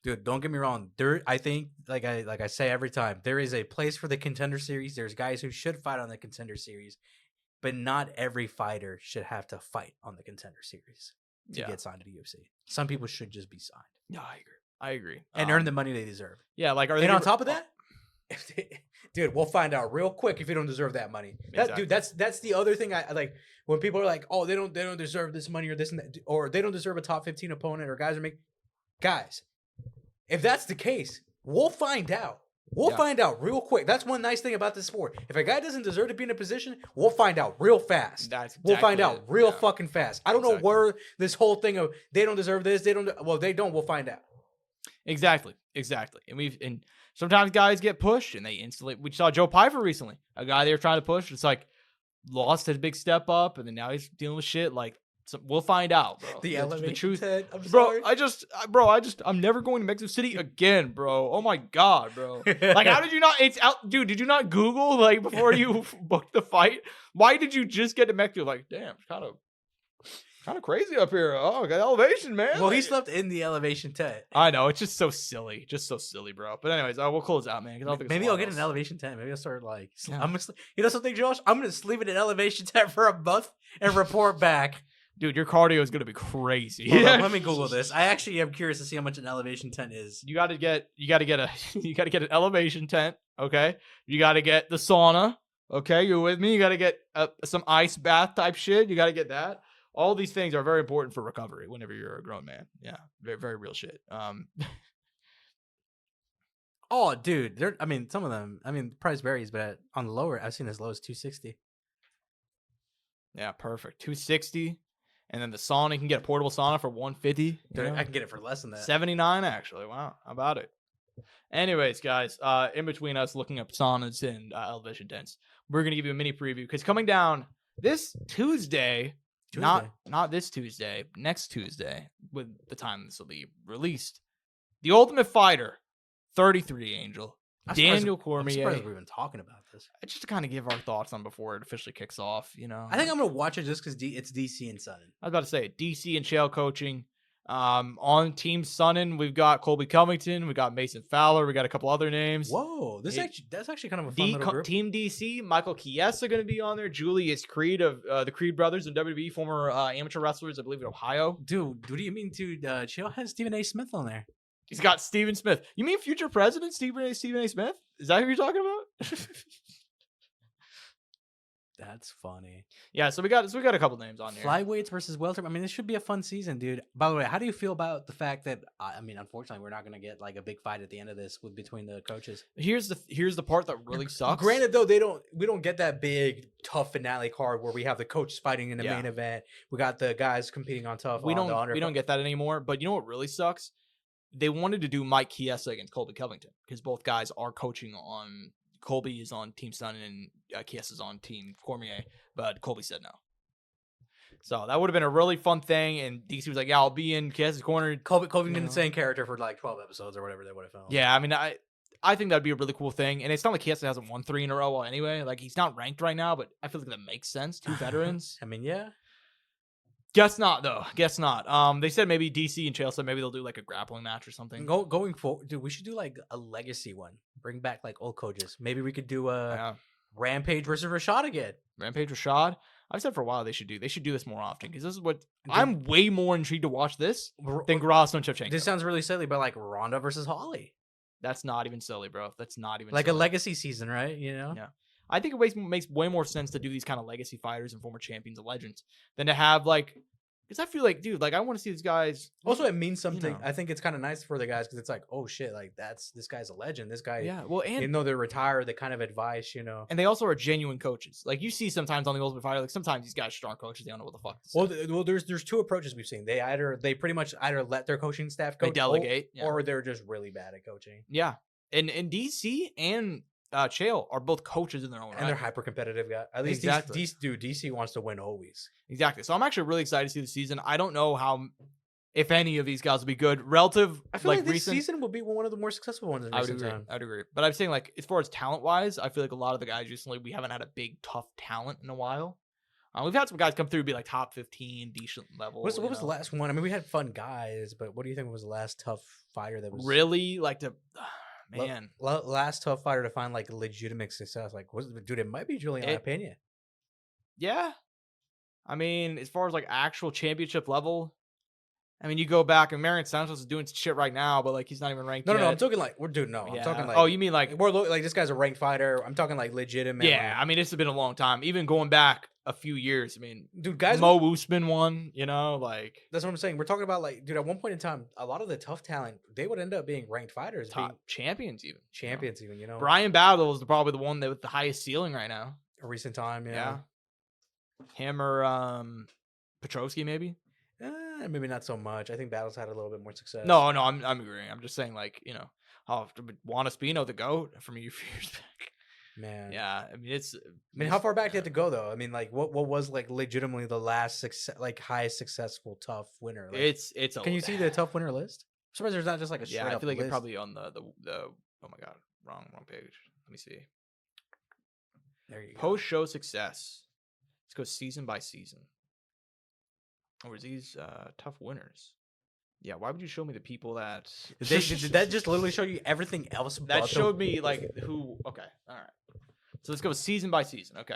Dude, don't get me wrong. I think, like I say every time, there is a place for the Contender Series. There's guys who should fight on the Contender Series, but not every fighter should have to fight on the Contender Series to get signed to the UFC. Some people should just be signed. Yeah, I agree. I agree. And earn the money they deserve. Yeah, like, and on top of that, dude, we'll find out real quick if you don't deserve that money. Dude, that's the other thing I like when people are like, oh, they don't deserve this money or this and that, or they don't deserve a top 15 opponent, or guys, if that's the case, we'll find out. We'll find out real quick. That's one nice thing about this sport. If a guy doesn't deserve to be in a position, we'll find out real fast. We'll find out real fucking fast. I don't know where this whole thing of they don't deserve this, they don't. We'll find out. Exactly. And sometimes guys get pushed and they instantly. We saw Joe Pyfer recently, a guy they were trying to push. It's like lost his big step up, and then now he's dealing with shit like. So we'll find out, bro. The truth. I'm never going to Mexico City again, bro. Oh my god, bro. Like, how did you not? It's out, dude. Did you not Google like before you booked the fight? Why did you just get to Mexico? Like, damn, it's kind of crazy up here. Oh, got elevation, man. Well, he slept in the elevation tent. I know, it's just so silly, bro. But anyways, we'll close out, man. Maybe I'll get an elevation tent. Maybe I'll start like, you know something, Josh? I'm gonna sleep in an elevation tent for a month and report back. Dude, your cardio is gonna be crazy. Let me Google this. I actually am curious to see how much an elevation tent is. You gotta get an elevation tent. Okay, you gotta get the sauna. Okay, you're with me. You gotta get some ice bath type shit. You gotta get that. All these things are very important for recovery whenever you're a grown man. Yeah, very, very real shit. Oh, dude, some of them. Price varies, but on the lower, I've seen as low as $260. Yeah, perfect. $260. And then the sauna, you can get a portable sauna for $150. Dude, I can get it for less than that. $79 actually. Wow, how about it? Anyways, guys, in between us looking up saunas and elevation tents, we're gonna give you a mini preview because coming down this Tuesday, not this Tuesday, next Tuesday, with the time this will be released, The Ultimate Fighter 33, Angel. Daniel Cormier. I'm surprised we've been talking about this. Just to kind of give our thoughts on before it officially kicks off, you know. I think I'm gonna watch it just because it's DC and Sonnen. I was about to say DC and Chael coaching. On Team Sonnen, we've got Colby Covington, we got Mason Fowler, we got a couple other names. Whoa, that's actually kind of a fun little group. Team DC, Michael Chiesa going to be on there. Julius Creed of the Creed brothers in WWE, former amateur wrestlers, I believe, in Ohio. Dude, what do you mean, dude? Chael has Stephen A. Smith on there. He's got Stephen Smith. You mean future president Stephen A. Smith? Is that who you're talking about? That's funny. Yeah, so we got a couple names on here. Flyweights versus welter. This should be a fun season, dude. By the way, how do you feel about the fact that unfortunately, we're not gonna get like a big fight at the end of this between the coaches? Here's the part that really sucks. Granted, though, we don't get that big tough finale card where we have the coaches fighting in the main event. We got the guys competing on TUF. We don't get that anymore. But you know what really sucks? They wanted to do Mike Chiesa against Colby Covington because both guys are coaching on. Colby is on Team Sonnen and Chiesa's on Team Cormier, but Colby said no. So that would have been a really fun thing, and DC was like, "Yeah, I'll be in Chiesa's corner." Colby didn't the same character for like 12 episodes or whatever they would have filmed. Yeah, I think that'd be a really cool thing, and it's not like Chiesa hasn't won 3 in a row anyway. Like he's not ranked right now, but I feel like that makes sense. 2 veterans. Yeah. Guess not, though. Guess not. They said maybe DC and Chael said maybe they'll do like a grappling match or something. Going forward, dude, we should do like a legacy one. Bring back like old coaches. Maybe we could do a Rampage versus Rashad again. Rampage Rashad. I've said for a while they should do this more often because this is what I'm way more intrigued to watch this than Gross and Shevchenko. This sounds really silly, but like Ronda versus Holly. That's not even silly, bro. That's not even like silly. A legacy season, right? You know? Yeah. I think it makes way more sense to do these kind of legacy fighters and former champions and legends than to have like. Because I feel like, dude, like I want to see these guys. Also, it means something. You know. I think it's kind of nice for the guys because it's like, oh shit, like this guy's a legend. This guy, yeah. Well, and even though they're retired, they kind of advice, you know. And they also are genuine coaches. Like you see sometimes on the Ultimate Fighter, like sometimes these guys are strong coaches. They don't know what the fuck. Well, there's 2 approaches we've seen. They pretty much either let their coaching staff coach, they delegate, or they're just really bad at coaching. Yeah, and DC and Chael are both coaches in their own right. And they're hyper competitive guys. At least DC wants to win always. Exactly. So I'm actually really excited to see the season. I don't know how, if any of these guys will be good. Relative, I feel like this season will be one of the more successful ones in recent time. I would agree. But I'm saying like as far as talent wise, I feel like a lot of the guys recently we haven't had a big tough talent in a while. We've had some guys come through and be like top 15, decent level. What was the last one? We had fun guys, but what do you think was the last tough fighter that was really like to? Man, last tough fighter to find like legitimate success. Like, dude, it might be Juliana Pena. Yeah, as far as like actual championship level, I mean, you go back and Marion Santos is doing shit right now, but like he's not even ranked. No, yet. no, I'm talking like I'm talking like. Oh, you mean like we're like this guy's a ranked fighter? I'm talking like legitimate. Yeah, I mean it's been a long time. Even going back a few years. I mean, dude, guys, Mo Usman won. You know, like that's what I'm saying. We're talking about like, dude. At one point in time, a lot of the TUF talent they would end up being ranked fighters, top champions, even champions, even. Brian Battle is probably the one that with the highest ceiling right now. A recent time, yeah. Him or Petrovsky maybe. Maybe not so much. I think Battle's had a little bit more success. No, I'm agreeing. I'm just saying, like, Juan Espino, the GOAT from a few years back. Man. Yeah, I mean, how far back do you have to go, though? I mean, like, what was, like, legitimately the last, highest successful TUF winner? Like, Can you see the TUF winner list? I'm surprised there's not just, like, a straight up I feel like list. it's probably on the oh, my God, wrong page. Let me see. There you go. Post-show success. Let's go season by season. Or is these TUF winners? Yeah, why would you show me the people that... Did that just literally show you everything else? That showed me, like, who... Okay, all right. So let's go season by season. Okay.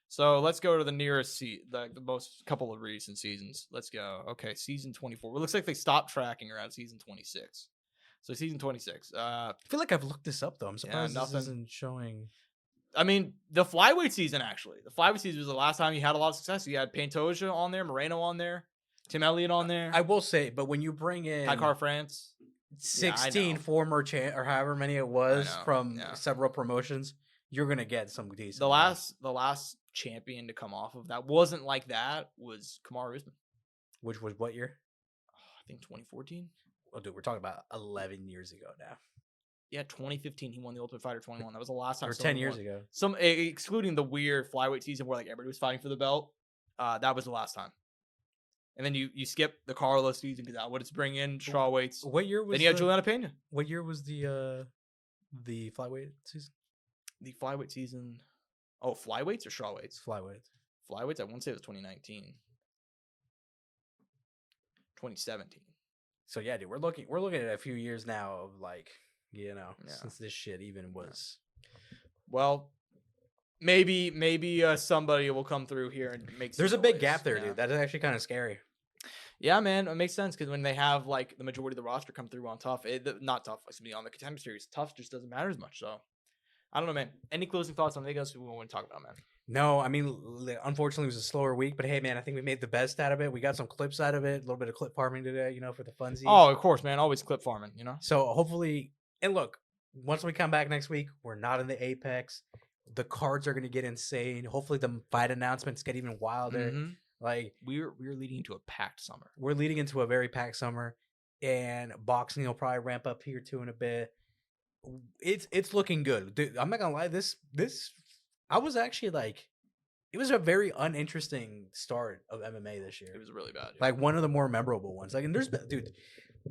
So let's go to the nearest the most couple of recent seasons. Let's go. Okay, season 24. It looks like they stopped tracking around season 26. So season 26. I feel like I've looked this up, though. I'm surprised this isn't showing... I mean, the flyweight season, actually. The flyweight season was the last time he had a lot of success. You had Pantoja on there, Moreno on there, Tim Elliott on there. I will say, but when you bring in... Tykar France. 16 former or however many it was from several promotions, you're going to get some decent. The last champion to come off of that wasn't like that was Kamaru Usman. Which was what year? I think 2014. Oh, dude, we're talking about 11 years ago now. Yeah, 2015, he won the Ultimate Fighter 21. That was the last time. Or 10 years ago. Excluding the weird flyweight season where like everybody was fighting for the belt, that was the last time. And then you skip the Carlos season because that would bring in strawweights. What year was? Then you had Juliana Pena. What year was the flyweight season? The flyweight season. Oh, flyweights or strawweights? Flyweights. I won't say it was 2019. 2017. So yeah, dude, we're looking at a few years now of like. Since this shit even was. Well, maybe somebody will come through here and make. There's a big gap there, dude. That is actually kind of scary. Yeah, man, it makes sense because when they have like the majority of the roster come through on TUF, not TUF, on the Contender Series, TUF just doesn't matter as much. So, I don't know, man. Any closing thoughts on Vegas we want to talk about, man? No, I mean, unfortunately, it was a slower week, but hey, man, I think we made the best out of it. We got some clips out of it, a little bit of clip farming today, for the funsies. Oh, of course, man, always clip farming, So hopefully. And look, once we come back next week, we're not in the Apex. The cards are going to get insane. Hopefully, the fight announcements get even wilder. Mm-hmm. Like we're leading into a packed summer. We're leading into a very packed summer, and boxing will probably ramp up here too in a bit. It's looking good. Dude, I'm not gonna lie. This I was actually like, it was a very uninteresting start of MMA this year. It was really bad. Like one of the more memorable ones. Like, and there's dude.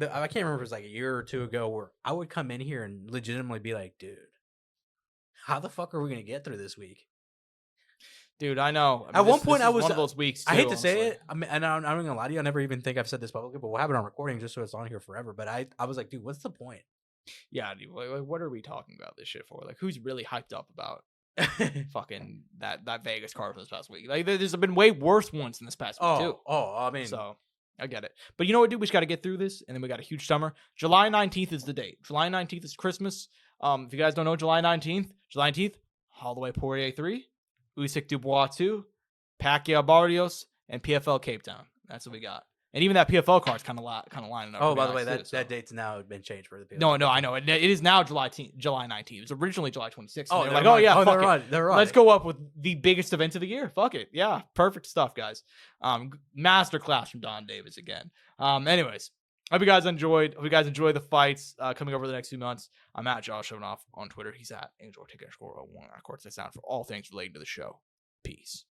I can't remember if it was like a year or two ago where I would come in here and legitimately be like, dude, how the fuck are we going to get through this week? Dude, I know. At one point, I was one of those weeks. Too, I hate to say it. I mean, and I'm not going to lie to you. I never even think I've said this publicly, but we'll have it on recording just so it's on here forever. But I was like, dude, what's the point? Yeah, dude. Like, what are we talking about this shit for? Like, who's really hyped up about fucking that Vegas card for this past week? Like, there's been way worse ones in this past week, too. Oh, I mean. So. I get it. But you know what, dude? We just got to get through this, and then we got a huge summer. July 19th is the date. July 19th is Christmas. If you guys don't know, July 19th, Holloway Poirier 3, Usyk Dubois 2, Pacquiao Barrios, and PFL Cape Town. That's what we got. And even that PFL card's kind of lining up. Oh, by the way, that date's now been changed for the PFL. No, I know. It is now July 19th. It was originally July 26th. Oh, they're like, oh, yeah, fuck it. They're right. Let's go up with the biggest event of the year. Fuck it. Yeah, perfect stuff, guys. Masterclass from Don Davis again. Anyways, hope you guys enjoyed. Hope you guys enjoy the fights coming over the next few months. I'm at Josh Soundoff on Twitter. He's at Angel Ortega _01 at Courtside Soundoff for all things related to the show. Peace.